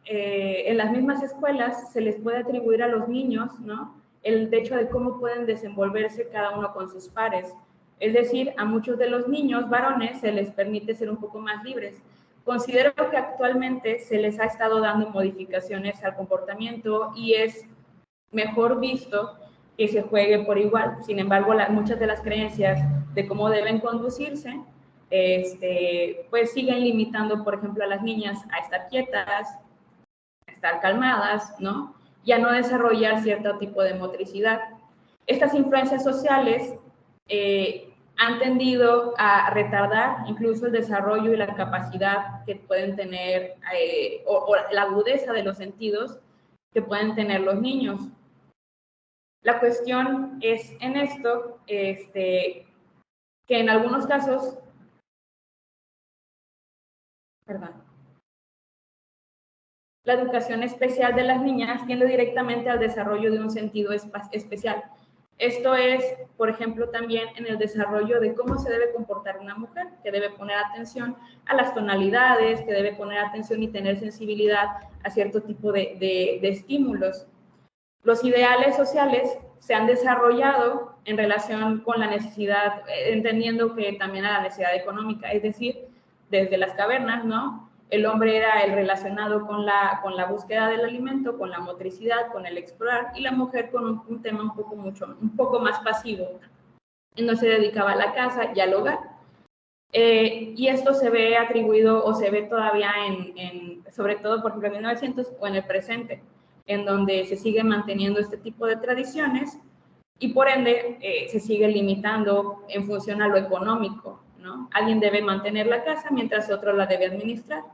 en las mismas escuelas se les puede atribuir a los niños, ¿no? El hecho de cómo pueden desenvolverse cada uno con sus pares. Es decir, a muchos de los niños varones se les permite ser un poco más libres. Considero que actualmente se les ha estado dando modificaciones al comportamiento y es mejor visto que se juegue por igual. Sin embargo, muchas de las creencias de cómo deben conducirse, pues siguen limitando, por ejemplo, a las niñas a estar quietas, a estar calmadas, ¿no? Y a no desarrollar cierto tipo de motricidad. Estas influencias sociales han tendido a retardar incluso el desarrollo y la capacidad que pueden tener, o la agudeza de los sentidos que pueden tener los niños. La cuestión es en esto, que en algunos casos Perdón. La educación especial de las niñas tiende directamente al desarrollo de un sentido especial. Esto es, por ejemplo, también en el desarrollo de cómo se debe comportar una mujer, que debe poner atención a las tonalidades, que debe poner atención y tener sensibilidad a cierto tipo de estímulos. Los ideales sociales se han desarrollado en relación con la necesidad, entendiendo que también a la necesidad económica, es decir, desde las cavernas, ¿no? El hombre era el relacionado con la búsqueda del alimento, con la motricidad, con el explorar, y la mujer con un tema un poco más pasivo. No se dedicaba a la casa y al hogar. Y esto se ve atribuido o se ve todavía sobre todo, por ejemplo, en 1900 o en el presente, en donde se sigue manteniendo este tipo de tradiciones y por ende se sigue limitando en función a lo económico, ¿no? Alguien debe mantener la casa mientras otro la debe administrar.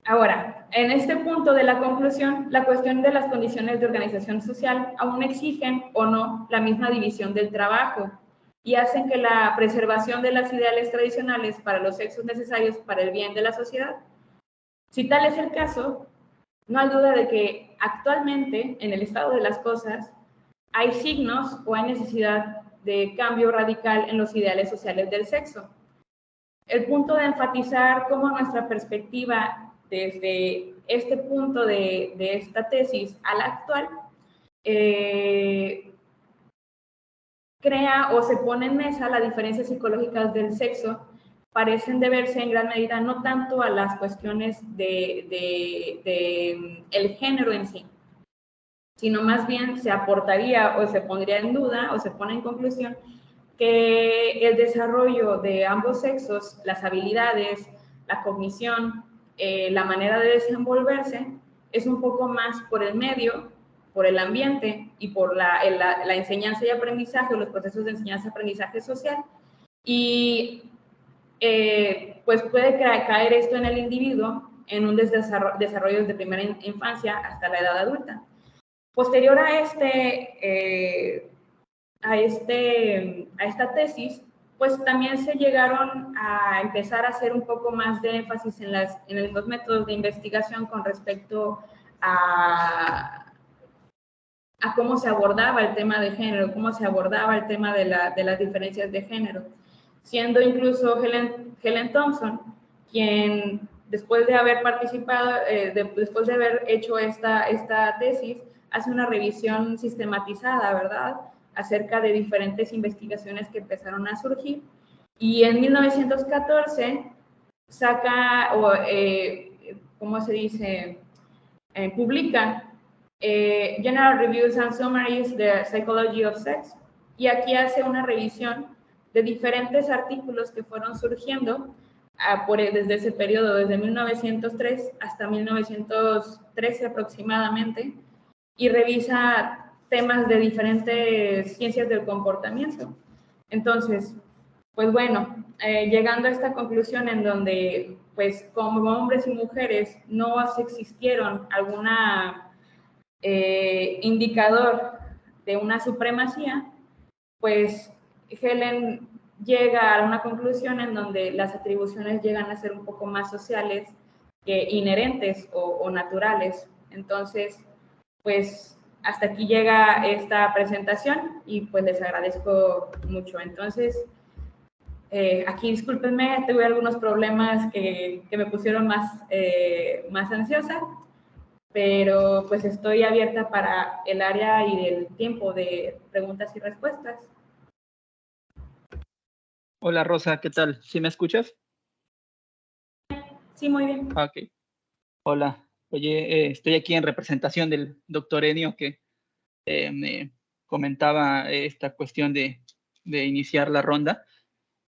Ahora, en este punto de la conclusión, la cuestión de las condiciones de organización social aún exigen o no la misma división del trabajo y hacen que la preservación de las ideales tradicionales para los sexos necesarios para el bien de la sociedad. Si tal es el caso, no hay duda de que actualmente, en el estado de las cosas, hay signos o hay necesidad de cambio radical en los ideales sociales del sexo. El punto de enfatizar cómo nuestra perspectiva desde este punto de esta tesis a la actual crea o se pone en mesa las diferencias psicológicas del sexo parecen deberse en gran medida no tanto a las cuestiones de el género en sí, sino más bien se aportaría o se pondría en duda o se pone en conclusión que el desarrollo de ambos sexos, las habilidades, la cognición, la manera de desenvolverse, es un poco más por el medio, por el ambiente y por la enseñanza y aprendizaje, o los procesos de enseñanza-aprendizaje social. Y pues puede caer esto en el individuo en un desarrollo desde primera infancia hasta la edad adulta. Posterior a esta tesis, pues también se llegaron a empezar a hacer un poco más de énfasis en los métodos de investigación con respecto a cómo se abordaba el tema de género, cómo se abordaba el tema de las diferencias de género, siendo incluso Helen Thompson quien, después de haber participado, después de haber hecho esta tesis, hace una revisión sistematizada, ¿verdad?, acerca de diferentes investigaciones que empezaron a surgir, y en 1914 saca, ¿cómo se dice?, publica General Reviews and Summaries de Psychology of Sex, y aquí hace una revisión de diferentes artículos que fueron surgiendo desde ese periodo, desde 1903 hasta 1913 aproximadamente, y revisa temas de diferentes ciencias del comportamiento. Entonces, pues bueno, llegando a esta conclusión en donde, pues como hombres y mujeres no existieron alguna indicador de una supremacía, pues Helen llega a una conclusión en donde las atribuciones llegan a ser un poco más sociales que inherentes o naturales. Entonces, pues hasta aquí llega esta presentación y pues les agradezco mucho. Entonces, aquí discúlpenme, tuve algunos problemas que me pusieron más ansiosa, pero pues estoy abierta para el área y el tiempo de preguntas y respuestas. Hola Rosa, ¿qué tal? ¿Sí me escuchas? Sí, muy bien. Ok. Hola. Oye, estoy aquí en representación del doctor Enio que me comentaba esta cuestión de iniciar la ronda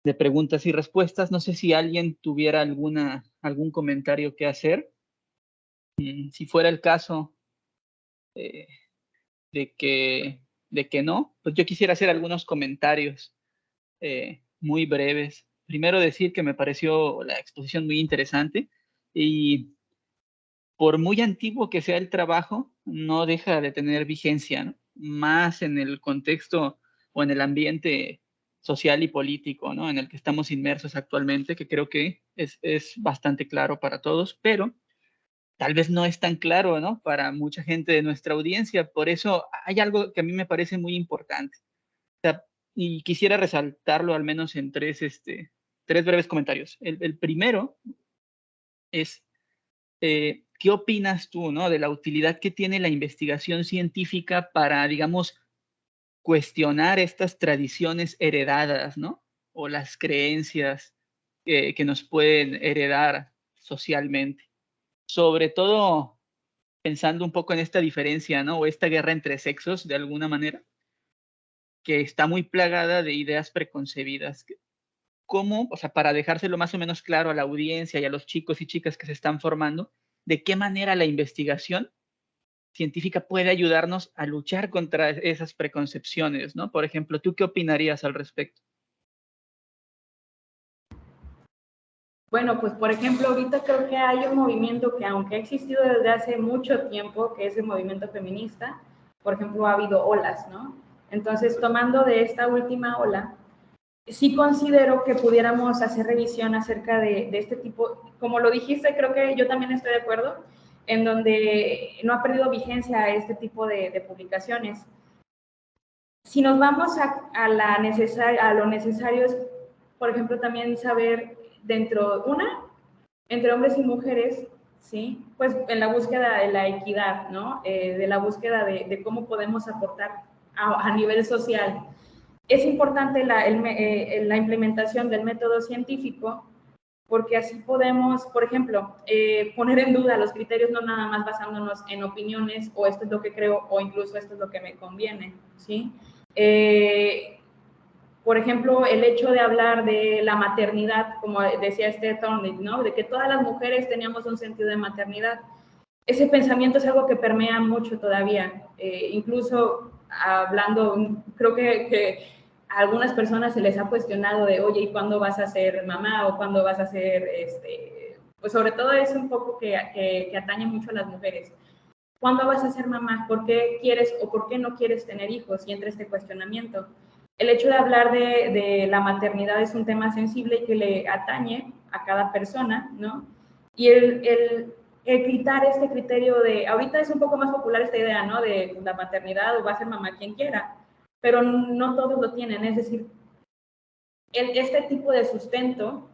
de preguntas y respuestas. No sé si alguien tuviera algún comentario que hacer. Si fuera el caso de que no, pues yo quisiera hacer algunos comentarios muy breves. Primero decir que me pareció la exposición muy interesante y por muy antiguo que sea el trabajo, no deja de tener vigencia, ¿no? Más en el contexto o en el ambiente social y político, ¿no? En el que estamos inmersos actualmente, que creo que es bastante claro para todos, pero tal vez no es tan claro, ¿no? Para mucha gente de nuestra audiencia. Por eso hay algo que a mí me parece muy importante. O sea, y quisiera resaltarlo al menos en tres breves comentarios. El primero es, ¿qué opinas tú, ¿no? De la utilidad que tiene la investigación científica para, digamos, cuestionar estas tradiciones heredadas, ¿no? O las creencias que nos pueden heredar socialmente. Sobre todo pensando un poco en esta diferencia, ¿no? O esta guerra entre sexos, de alguna manera, que está muy plagada de ideas preconcebidas. ¿Cómo, o sea, para dejárselo más o menos claro a la audiencia y a los chicos y chicas que se están formando, de qué manera la investigación científica puede ayudarnos a luchar contra esas preconcepciones, ¿no? Por ejemplo, ¿tú qué opinarías al respecto? Bueno, pues por ejemplo, ahorita creo que hay un movimiento que aunque ha existido desde hace mucho tiempo, que es el movimiento feminista, por ejemplo, ha habido olas, ¿no? Entonces, tomando de esta última ola, sí considero que pudiéramos hacer revisión acerca de este tipo, como lo dijiste, creo que yo también estoy de acuerdo, en donde no ha perdido vigencia este tipo de publicaciones. Si nos vamos a lo necesario es, por ejemplo, también saber entre hombres y mujeres, ¿sí? Pues en la búsqueda de la equidad, ¿no? De la búsqueda de cómo podemos aportar a nivel social. Es importante la implementación del método científico porque así podemos, por ejemplo, poner en duda los criterios, no nada más basándonos en opiniones o esto es lo que creo o incluso esto es lo que me conviene, ¿sí? Por ejemplo, el hecho de hablar de la maternidad, como decía Thorndike, ¿no? De que todas las mujeres teníamos un sentido de maternidad. Ese pensamiento es algo que permea mucho todavía. Incluso hablando, creo que a algunas personas se les ha cuestionado de, oye, ¿y cuándo vas a ser mamá? O ¿cuándo vas a ser, pues sobre todo es un poco que atañe mucho a las mujeres. ¿Cuándo vas a ser mamá? ¿Por qué quieres o por qué no quieres tener hijos? Y entra este cuestionamiento. El hecho de hablar de la maternidad es un tema sensible y que le atañe a cada persona, ¿no? Y el quitar este criterio de, ahorita es un poco más popular esta idea, ¿no? De la maternidad o va a ser mamá quien quiera, pero no todos lo tienen, es decir, este tipo de sustento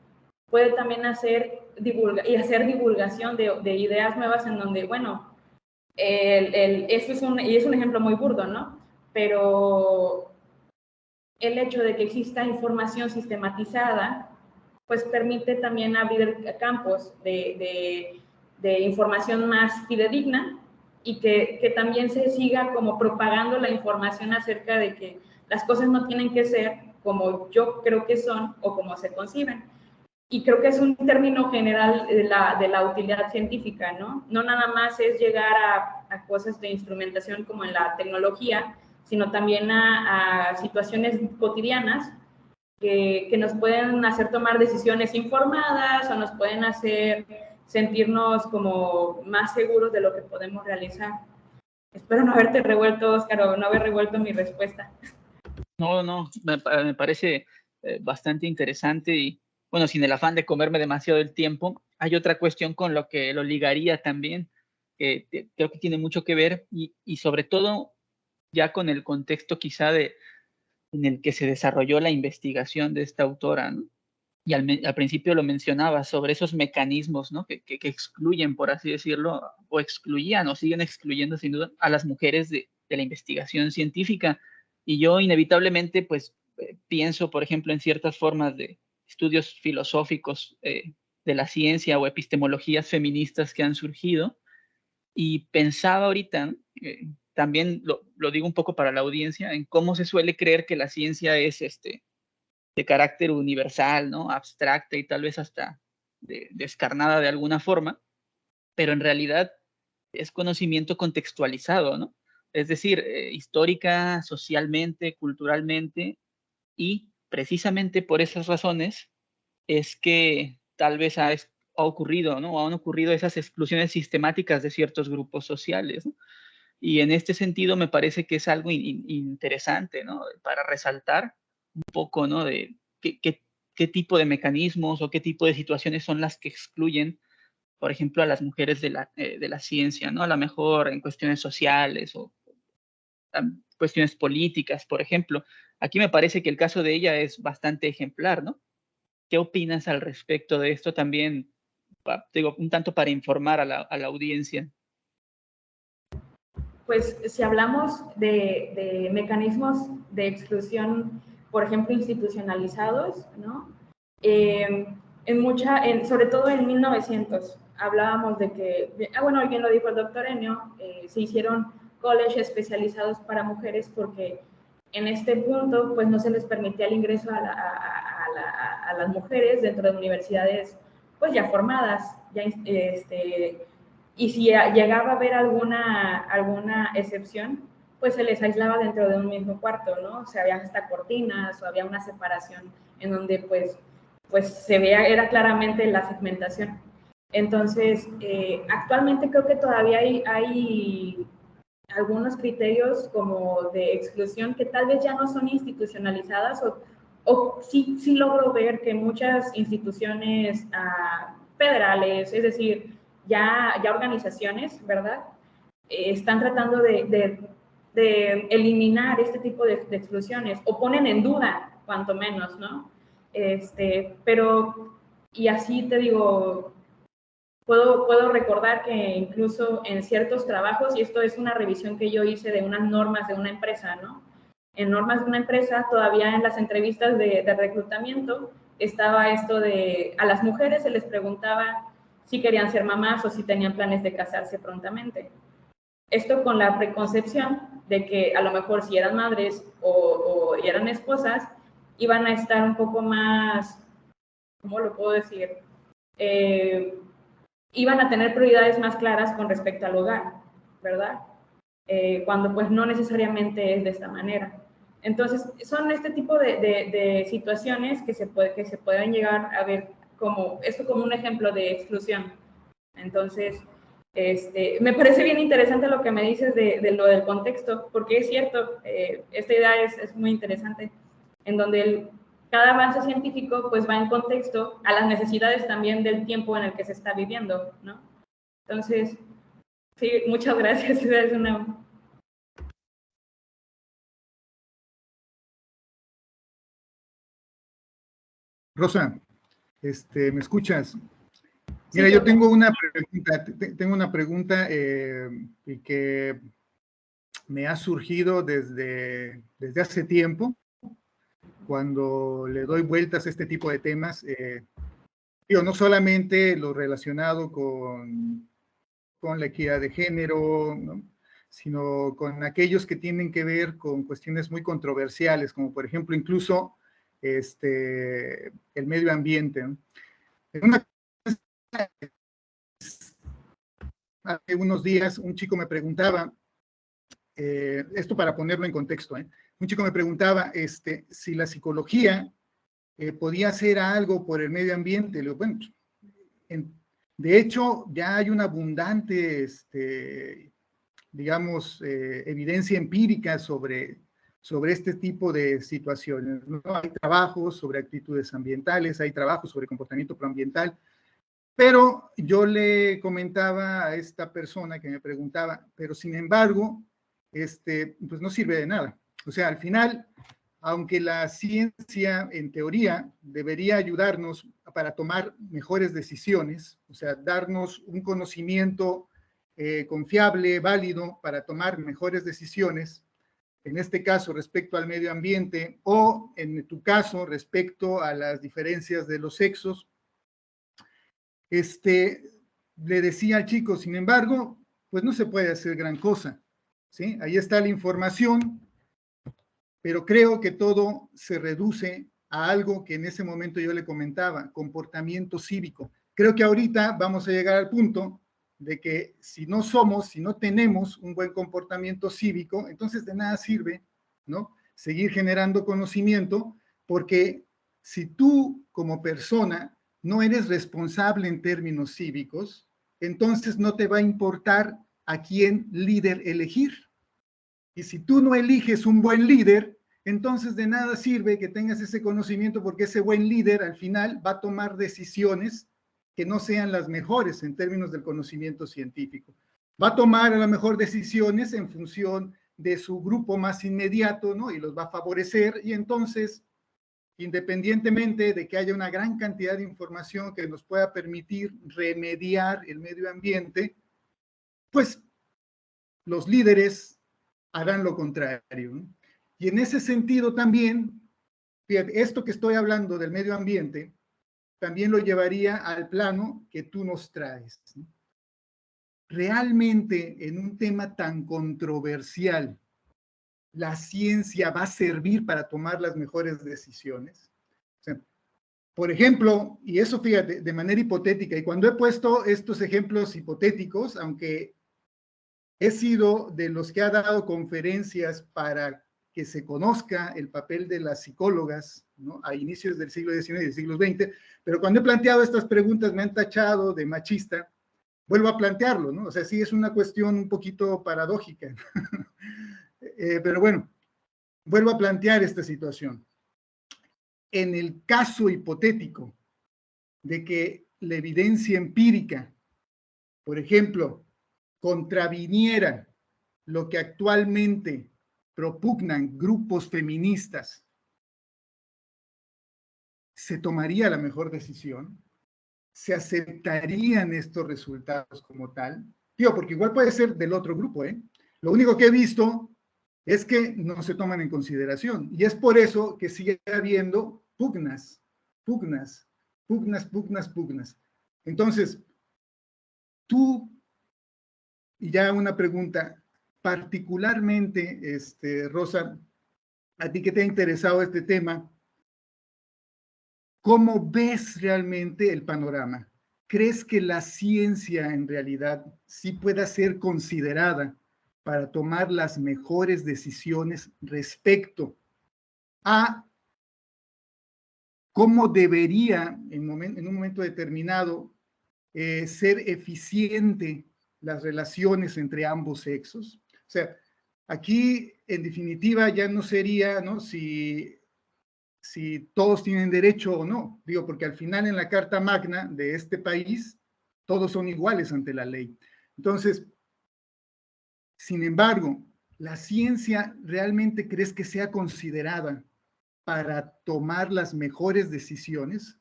puede también hacer divulgación de ideas nuevas en donde, bueno, eso es un ejemplo muy burdo, ¿no? Pero el hecho de que exista información sistematizada, pues permite también abrir campos de información más fidedigna y que también se siga como propagando la información acerca de que las cosas no tienen que ser como yo creo que son o como se conciben. Y creo que es un término general de la utilidad científica, ¿no? No nada más es llegar a cosas de instrumentación como en la tecnología, sino también a situaciones cotidianas que nos pueden hacer tomar decisiones informadas o nos pueden hacer sentirnos como más seguros de lo que podemos realizar. Espero no haberte revuelto, Óscar, o no haber revuelto mi respuesta. No, me parece bastante interesante y, bueno, sin el afán de comerme demasiado el tiempo, hay otra cuestión con lo que lo ligaría también, que creo que tiene mucho que ver y sobre todo ya con el contexto quizá en el que se desarrolló la investigación de esta autora, ¿no? Y al principio lo mencionaba sobre esos mecanismos, ¿no? Que excluyen, por así decirlo, o excluían o siguen excluyendo sin duda a las mujeres de la investigación científica. Y yo inevitablemente, pues, pienso, por ejemplo, en ciertas formas de estudios filosóficos de la ciencia o epistemologías feministas que han surgido y pensaba ahorita, ¿no? También lo digo un poco para la audiencia, en cómo se suele creer que la ciencia es de carácter universal, ¿no? Abstracta y tal vez hasta descarnada de alguna forma, pero en realidad es conocimiento contextualizado, ¿no? Es decir, histórica, socialmente, culturalmente, y precisamente por esas razones es que tal vez ha ocurrido, ¿no? Han ocurrido esas exclusiones sistemáticas de ciertos grupos sociales, ¿no? Y en este sentido me parece que es algo interesante, ¿no? Para resaltar un poco, ¿no? De qué tipo de mecanismos o qué tipo de situaciones son las que excluyen, por ejemplo, a las mujeres de la ciencia, ¿no? A lo mejor en cuestiones sociales o cuestiones políticas, por ejemplo. Aquí me parece que el caso de ella es bastante ejemplar, ¿no? ¿Qué opinas al respecto de esto también? Digo, un tanto para informar a la audiencia. Pues si hablamos de mecanismos de exclusión, por ejemplo, institucionalizados, ¿no? Sobre todo en 1900, hablábamos de que, bueno, bien lo dijo el doctor Enio, se hicieron colegios especializados para mujeres porque en este punto, pues no se les permitía el ingreso a las mujeres dentro de universidades, pues ya formadas, ya y si llegaba a haber alguna excepción, pues se les aislaba dentro de un mismo cuarto, ¿no? O sea, había hasta cortinas o había una separación en donde pues se veía, era claramente la segmentación. Entonces, actualmente creo que todavía hay algunos criterios como de exclusión que tal vez ya no son institucionalizadas o sí logro ver que muchas instituciones federales, es decir, ya organizaciones, ¿verdad? Están tratando de eliminar este tipo de exclusiones o ponen en duda, cuanto menos, ¿no? Pero, y así te digo, puedo recordar que incluso en ciertos trabajos, y esto es una revisión que yo hice de unas normas de una empresa, ¿no? En normas de una empresa, todavía en las entrevistas de reclutamiento, estaba esto de, a las mujeres se les preguntaba si querían ser mamás o si tenían planes de casarse prontamente. Esto con la preconcepción de que a lo mejor si eran madres o eran esposas, iban a estar un poco más, ¿cómo lo puedo decir? Iban a tener prioridades más claras con respecto al hogar, ¿verdad? Cuando pues no necesariamente es de esta manera. Entonces, son este tipo de situaciones que se pueden llegar a ver como, esto como un ejemplo de exclusión. Entonces, me parece bien interesante lo que me dices de lo del contexto, porque es cierto, esta idea es muy interesante, en donde cada avance científico pues va en contexto a las necesidades también del tiempo en el que se está viviendo, ¿no? Entonces, sí, muchas gracias. Es una... Rosa, ¿me escuchas? Sí, Mira, yo tengo una pregunta, y que me ha surgido desde hace tiempo, cuando le doy vueltas a este tipo de temas, no solamente lo relacionado con la equidad de género, ¿no? Sino con aquellos que tienen que ver con cuestiones muy controversiales, como por ejemplo incluso el medio ambiente, ¿no? Hace unos días un chico me preguntaba, esto para ponerlo en contexto, un chico me preguntaba si la psicología podía hacer algo por el medio ambiente. Le digo, bueno, de hecho ya hay una abundante, digamos, evidencia empírica sobre este tipo de situaciones, ¿no? Hay trabajos sobre actitudes ambientales, hay trabajos sobre comportamiento proambiental, pero yo le comentaba a esta persona que me preguntaba, pero sin embargo, pues no sirve de nada. O sea, al final, aunque la ciencia en teoría debería ayudarnos para tomar mejores decisiones, o sea, darnos un conocimiento confiable, válido para tomar mejores decisiones, en este caso respecto al medio ambiente o en tu caso respecto a las diferencias de los sexos, le decía al chico, sin embargo, pues no se puede hacer gran cosa, ¿sí? Ahí está la información, pero creo que todo se reduce a algo que en ese momento yo le comentaba, comportamiento cívico. Creo que ahorita vamos a llegar al punto de que si no tenemos un buen comportamiento cívico, entonces de nada sirve, ¿no? Seguir generando conocimiento, porque si tú como persona no eres responsable en términos cívicos, entonces no te va a importar a quién líder elegir. Y si tú no eliges un buen líder, entonces de nada sirve que tengas ese conocimiento, porque ese buen líder al final va a tomar decisiones que no sean las mejores en términos del conocimiento científico. Va a tomar a lo mejor decisiones en función de su grupo más inmediato, ¿no? Y los va a favorecer, y entonces, independientemente de que haya una gran cantidad de información que nos pueda permitir remediar el medio ambiente, pues los líderes harán lo contrario, ¿no? Y en ese sentido también, fíjate, esto que estoy hablando del medio ambiente, también lo llevaría al plano que tú nos traes, ¿no? Realmente en un tema tan controversial, ¿la ciencia va a servir para tomar las mejores decisiones? O sea, por ejemplo, y eso fíjate, de manera hipotética, y cuando he puesto estos ejemplos hipotéticos, aunque he sido de los que ha dado conferencias para que se conozca el papel de las psicólogas, ¿no? A inicios del siglo XIX y del siglo XX, pero cuando he planteado estas preguntas me han tachado de machista. Vuelvo a plantearlo, ¿no? O sea, sí es una cuestión un poquito paradójica. Pero bueno, vuelvo a plantear esta situación. En el caso hipotético de que la evidencia empírica, por ejemplo, contraviniera lo que actualmente propugnan grupos feministas, ¿se tomaría la mejor decisión? ¿Se aceptarían estos resultados como tal? Tío, porque igual puede ser del otro grupo, ¿eh? Lo único que he visto es que no se toman en consideración. Y es por eso que sigue habiendo pugnas, pugnas, pugnas, pugnas, pugnas. Entonces, tú, y ya una pregunta, particularmente, Rosa, a ti que te ha interesado este tema, ¿cómo ves realmente el panorama? ¿Crees que la ciencia en realidad sí pueda ser considerada para tomar las mejores decisiones respecto a cómo debería en un momento determinado ser eficiente las relaciones entre ambos sexos? O sea, aquí en definitiva ya no sería, ¿no?, si todos tienen derecho o no. Digo, porque al final en la Carta Magna de este país, todos son iguales ante la ley. Entonces, sin embargo, ¿la ciencia realmente crees que sea considerada para tomar las mejores decisiones?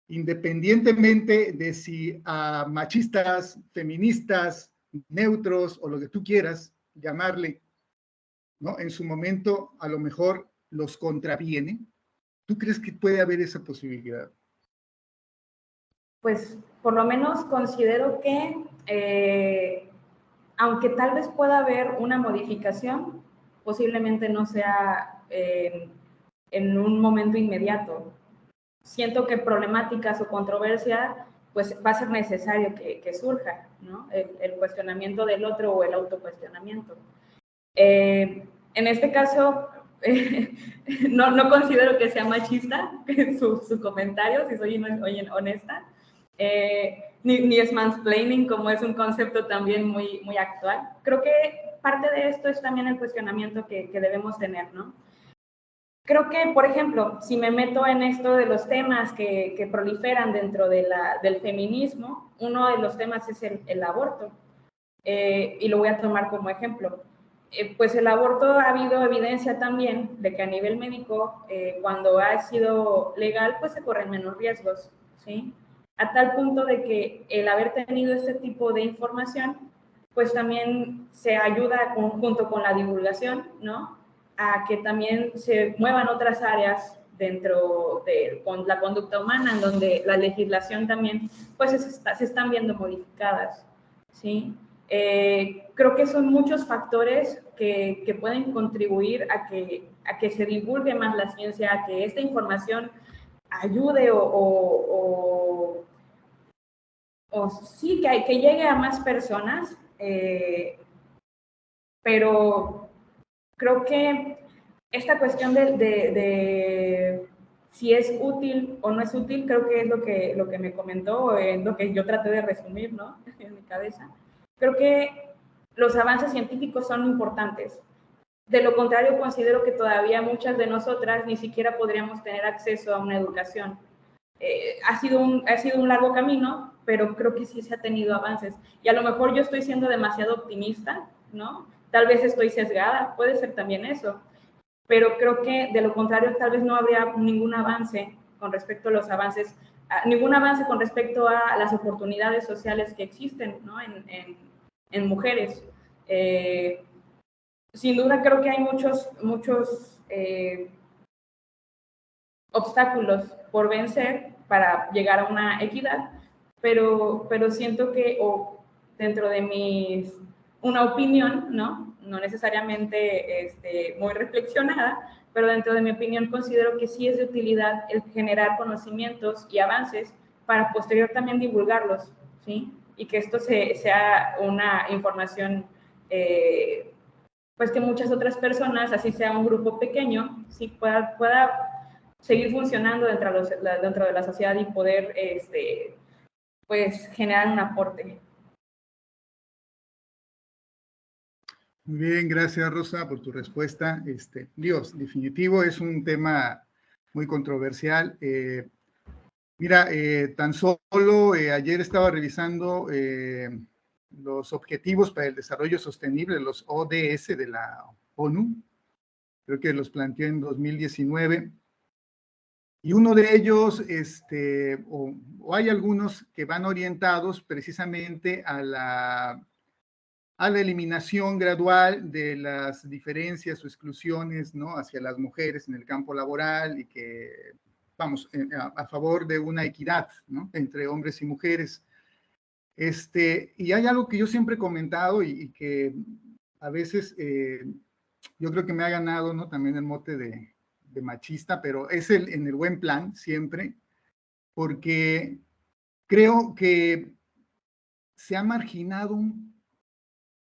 Independientemente de si a machistas, feministas, neutros o lo que tú quieras llamarle, ¿no?, en su momento a lo mejor los contraviene. ¿Tú crees que puede haber esa posibilidad? Pues por lo menos considero que, aunque tal vez pueda haber una modificación, posiblemente no sea en un momento inmediato. Siento que problemáticas o controversia, pues va a ser necesario que surja, ¿no? El cuestionamiento del otro o el autocuestionamiento. En este caso, no considero que sea machista su comentario, si soy honesta, ni es mansplaining, como es un concepto también muy, muy actual. Creo que parte de esto es también el cuestionamiento que debemos tener, ¿no? Creo que, por ejemplo, si me meto en esto de los temas que proliferan dentro del feminismo, uno de los temas es el aborto, y lo voy a tomar como ejemplo. Pues el aborto, ha habido evidencia también de que a nivel médico, cuando ha sido legal, pues se corren menos riesgos, ¿sí? A tal punto de que el haber tenido este tipo de información, pues también se ayuda junto con la divulgación, ¿no?, a que también se muevan otras áreas dentro de la conducta humana, en donde la legislación también, pues se están viendo modificadas, ¿sí? Creo que son muchos factores que pueden contribuir a que se divulgue más la ciencia, a que esta información ayude o sí, que llegue a más personas, pero creo que esta cuestión de si es útil o no es útil, creo que es lo que me comentó, lo que yo traté de resumir, ¿no?, en mi cabeza. Creo que los avances científicos son importantes, De lo contrario, considero que todavía muchas de nosotras ni siquiera podríamos tener acceso a una educación. Ha sido un largo camino, pero creo que sí se ha tenido avances. Y a lo mejor yo estoy siendo demasiado optimista, ¿no? Tal vez estoy sesgada, puede ser también eso. Pero creo que de lo contrario tal vez no habría ningún avance con respecto a los avances, ningún avance con respecto a las oportunidades sociales que existen, ¿no? en mujeres. Sin duda creo que hay muchos obstáculos por vencer para llegar a una equidad, pero siento que, o dentro de una opinión, ¿no? No necesariamente muy reflexionada, pero dentro de mi opinión considero que sí es de utilidad el generar conocimientos y avances para posterior también divulgarlos, ¿sí? Y que esto sea una información, pues que muchas otras personas, así sea un grupo pequeño, sí pueda seguir funcionando dentro de la sociedad y poder, pues, generar un aporte. Muy bien, gracias Rosa por tu respuesta. Dios, definitivo, es un tema muy controversial. Mira, tan solo ayer estaba revisando los Objetivos para el Desarrollo Sostenible, los ODS de la ONU, creo que los planteó en 2019, y uno de ellos, o hay algunos que van orientados precisamente a la eliminación gradual de las diferencias o exclusiones, ¿no?, hacia las mujeres en el campo laboral y que, vamos, a favor de una equidad, ¿no?, entre hombres y mujeres. Y hay algo que yo siempre he comentado y que a veces yo creo que me ha ganado, ¿no?, también el mote de machista, pero es en el buen plan siempre, porque creo que se ha marginado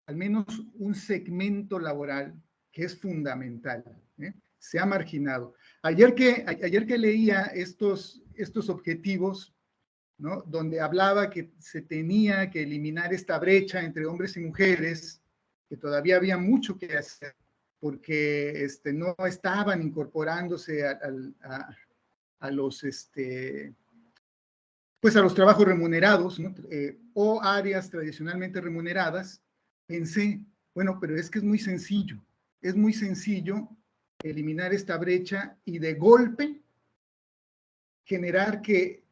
al menos un segmento laboral que es fundamental, ¿eh? Se ha marginado. Ayer que leía estos objetivos, ¿no?, donde hablaba que se tenía que eliminar esta brecha entre hombres y mujeres, que todavía había mucho que hacer, porque no estaban incorporándose a los pues a los trabajos remunerados, ¿no?, o áreas tradicionalmente remuneradas. Pensé, bueno, pero es que es muy sencillo eliminar esta brecha y de golpe generar que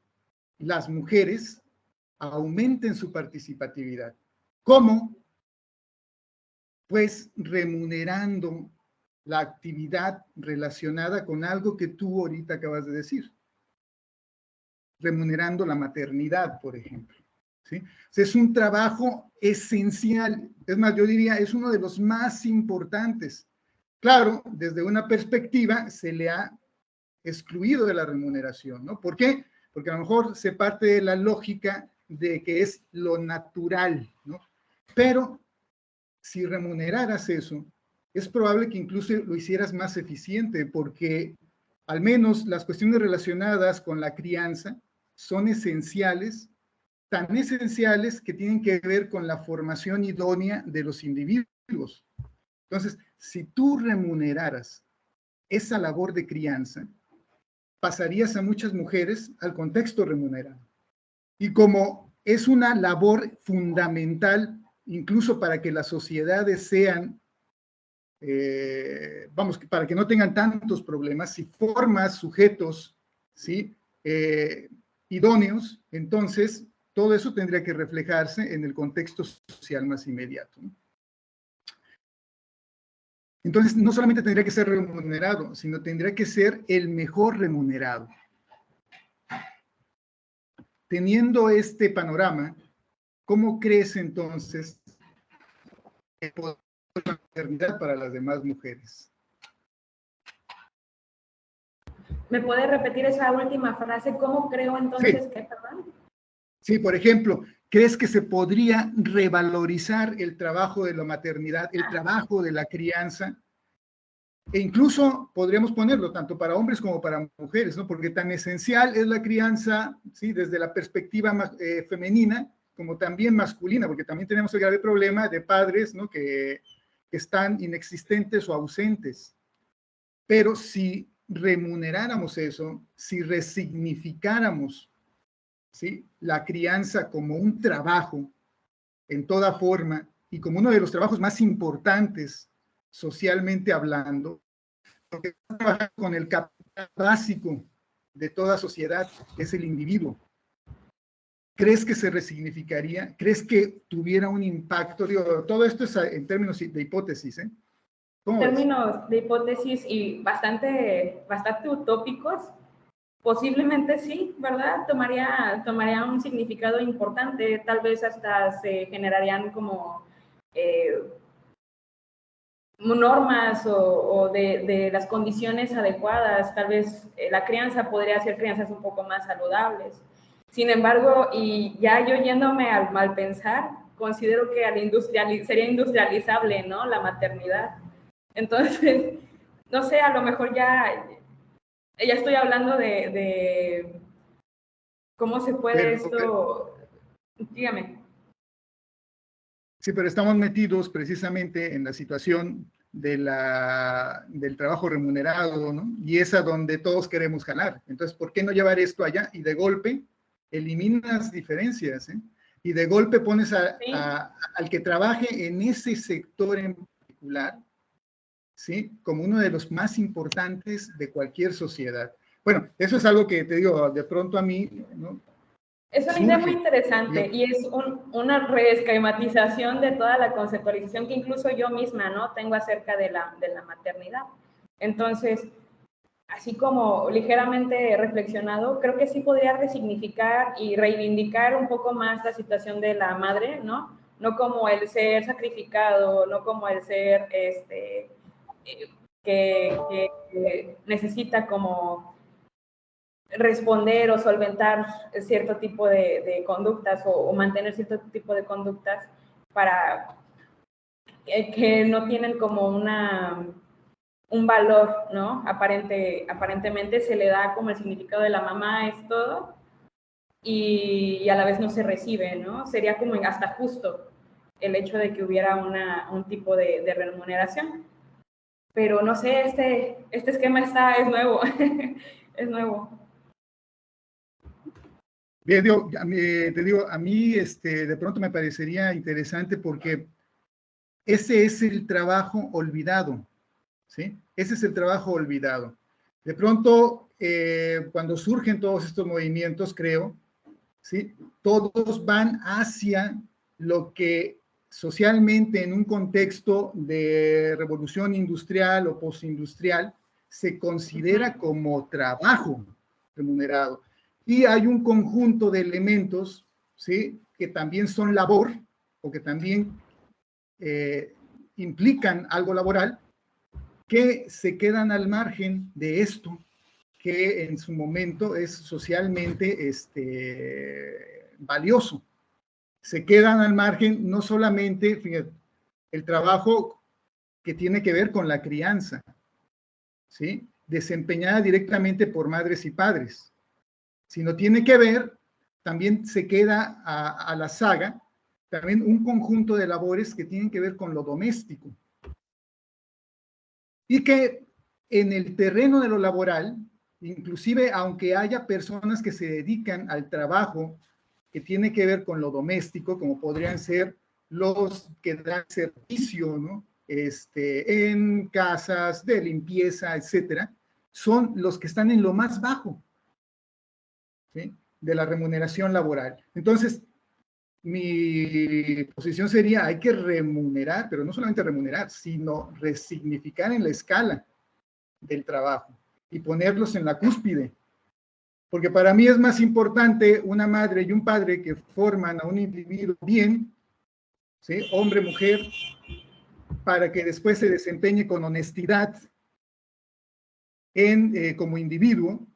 las mujeres aumenten su participatividad. ¿Cómo? Pues remunerando la actividad relacionada con algo que tú ahorita acabas de decir, remunerando la maternidad, por ejemplo, ¿sí? O sea, es un trabajo esencial, es más, yo diría, es uno de los más importantes. Claro, desde una perspectiva se le ha excluido de la remuneración, ¿no? ¿Por qué? Porque a lo mejor se parte de la lógica de que es lo natural, ¿no? Pero si remuneraras eso, es probable que incluso lo hicieras más eficiente, porque al menos las cuestiones relacionadas con la crianza son esenciales, tan esenciales que tienen que ver con la formación idónea de los individuos. Entonces, si tú remuneraras esa labor de crianza, pasarías a muchas mujeres al contexto remunerado. Y como es una labor fundamental, incluso para que las sociedades sean, vamos, para que no tengan tantos problemas, si formas sujetos, ¿sí?, idóneos, entonces todo eso tendría que reflejarse en el contexto social más inmediato, ¿no? Entonces, no solamente tendría que ser remunerado, sino tendría que ser el mejor remunerado. Teniendo este panorama, ¿cómo crees entonces el poder de la maternidad para las demás mujeres? ¿Me puede repetir esa última frase? ¿Cómo creo entonces Sí. que, perdón? Sí, por ejemplo, ¿crees que se podría revalorizar el trabajo de la maternidad, el trabajo de la crianza? E incluso podríamos ponerlo tanto para hombres como para mujeres, ¿no? Porque tan esencial es la crianza, ¿sí?, desde la perspectiva femenina, como también masculina, porque también tenemos el grave problema de padres, ¿no?, que están inexistentes o ausentes. Pero si remuneráramos eso, si resignificáramos, ¿sí?, la crianza como un trabajo en toda forma y como uno de los trabajos más importantes socialmente hablando, porque trabaja con el capital básico de toda sociedad, que es el individuo. ¿Crees que se resignificaría? ¿Crees que tuviera un impacto? Digo, todo esto es en términos de hipótesis, ¿eh? En términos de hipótesis y bastante utópicos, posiblemente sí, ¿verdad? Tomaría un significado importante, tal vez hasta se generarían como normas o de las condiciones adecuadas, tal vez la crianza podría ser crianzas un poco más saludables. Sin embargo, y ya yo yéndome al mal pensar, considero que sería industrializable, ¿no?, la maternidad. Entonces, no sé, a lo mejor ya estoy hablando de cómo se puede esto. Dígame. Sí, pero estamos metidos precisamente en la situación del trabajo remunerado, ¿no? Y es a donde todos queremos jalar. Entonces, ¿por qué no llevar esto allá? Y de golpe eliminas diferencias, ¿eh? Y de golpe pones al que trabaje en ese sector en particular, ¿sí?, como uno de los más importantes de cualquier sociedad. Bueno, eso es algo que te digo, de pronto a mí, ¿no?, es una idea muy interesante y es una reesquematización de toda la conceptualización que incluso yo misma, ¿no?, tengo acerca de la maternidad. Entonces, así como ligeramente reflexionado, creo que sí podría resignificar y reivindicar un poco más la situación de la madre, ¿no? No como el ser sacrificado, no como el ser que necesita como responder o solventar cierto tipo de conductas o mantener cierto tipo de conductas para que no tienen como un valor, ¿no? Aparentemente se le da como el significado de la mamá es todo y a la vez no se recibe, ¿no? Sería como hasta justo el hecho de que hubiera un tipo de remuneración. Pero no sé, este esquema es nuevo, es nuevo. Bien, te digo, a mí de pronto me parecería interesante porque ese es el trabajo olvidado, ¿sí? Ese es el trabajo olvidado. De pronto, cuando surgen todos estos movimientos, creo, ¿sí?, todos van hacia lo que socialmente en un contexto de revolución industrial o postindustrial se considera como trabajo remunerado. Y hay un conjunto de elementos, ¿sí?, que también son labor o que también implican algo laboral, que se quedan al margen de esto que en su momento es socialmente valioso. Se quedan al margen no solamente, fíjate, el trabajo que tiene que ver con la crianza, ¿sí?, desempeñada directamente por madres y padres, sino tiene que ver, también se queda a la saga, también un conjunto de labores que tienen que ver con lo doméstico. Y que en el terreno de lo laboral, inclusive aunque haya personas que se dedican al trabajo que tiene que ver con lo doméstico, como podrían ser los que dan servicio, ¿no?, en casas de limpieza, etcétera, son los que están en lo más bajo, ¿sí?, de la remuneración laboral. Entonces, mi posición sería, hay que remunerar, pero no solamente remunerar, sino resignificar en la escala del trabajo y ponerlos en la cúspide. Porque para mí es más importante una madre y un padre que forman a un individuo bien, ¿sí?, hombre, mujer, para que después se desempeñe con honestidad como individuo,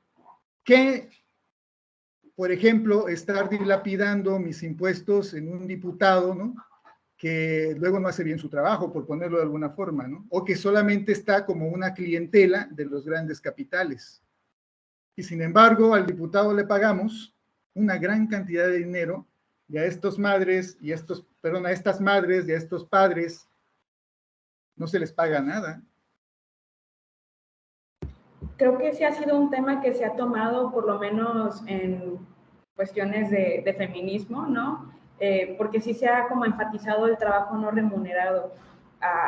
que, por ejemplo, estar dilapidando mis impuestos en un diputado, ¿no?, que luego no hace bien su trabajo, por ponerlo de alguna forma, ¿no?, o que solamente está como una clientela de los grandes capitales. Y sin embargo, al diputado le pagamos una gran cantidad de dinero y a estas madres y a estos padres no se les paga nada. Creo que sí ha sido un tema que se ha tomado, por lo menos en cuestiones de feminismo, ¿no? Porque sí se ha como enfatizado el trabajo no remunerado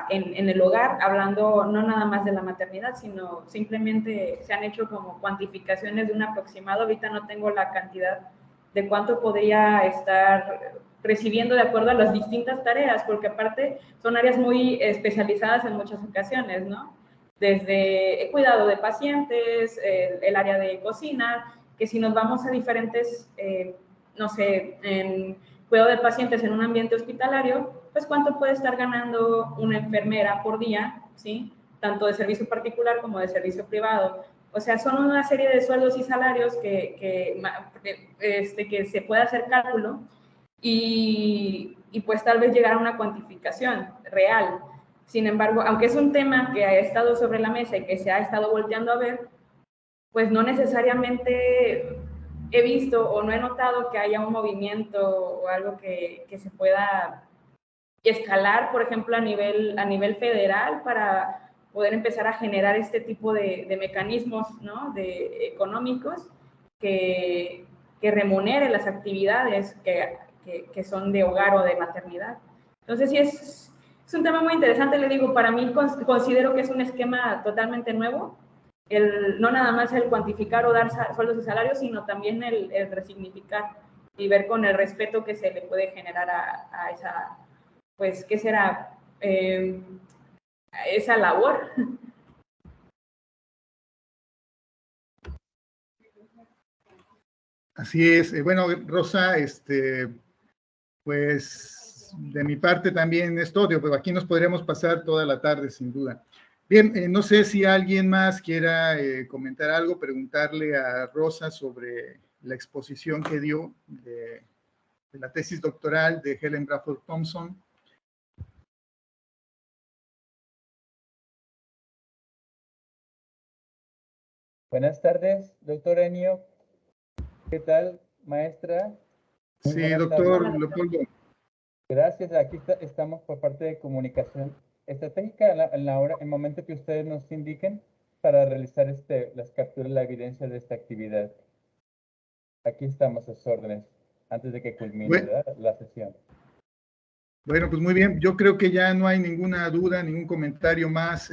en el hogar, hablando no nada más de la maternidad, sino simplemente se han hecho como cuantificaciones de un aproximado. Ahorita no tengo la cantidad de cuánto podría estar recibiendo de acuerdo a las distintas tareas, porque aparte son áreas muy especializadas en muchas ocasiones, ¿no? Desde el cuidado de pacientes, el área de cocina, que si nos vamos a diferentes, no sé, en cuidado de pacientes en un ambiente hospitalario, pues cuánto puede estar ganando una enfermera por día, ¿sí? Tanto de servicio particular como de servicio privado. O sea, son una serie de sueldos y salarios que se puede hacer cálculo y pues tal vez llegar a una cuantificación real. Sin embargo, aunque es un tema que ha estado sobre la mesa y que se ha estado volteando a ver, pues no necesariamente he visto o no he notado que haya un movimiento o algo que se pueda escalar, por ejemplo, a nivel federal para poder empezar a generar este tipo de mecanismos, ¿no? Económicos que remunere las actividades que son de hogar o de maternidad. Entonces, sí, es un tema muy interesante, le digo, para mí considero que es un esquema totalmente nuevo, no nada más el cuantificar o dar sueldos y salarios, sino también el resignificar y ver con el respeto que se le puede generar a esa, pues, ¿qué será? Esa labor. Así es. Bueno, Rosa, pues de mi parte también es todo, pero aquí nos podríamos pasar toda la tarde, sin duda. Bien, no sé si alguien más quiera comentar algo, preguntarle a Rosa sobre la exposición que dio de la tesis doctoral de Helen Bradford Thompson. Buenas tardes, doctor Enio. ¿Qué tal, maestra? Sí, doctor Leopoldo. Gracias. Aquí estamos por parte de comunicación estratégica en el momento que ustedes nos indiquen para realizar las capturas de la evidencia de esta actividad. Aquí estamos a sus órdenes antes de que culmine la sesión. Bueno, pues muy bien. Yo creo que ya no hay ninguna duda, ningún comentario más.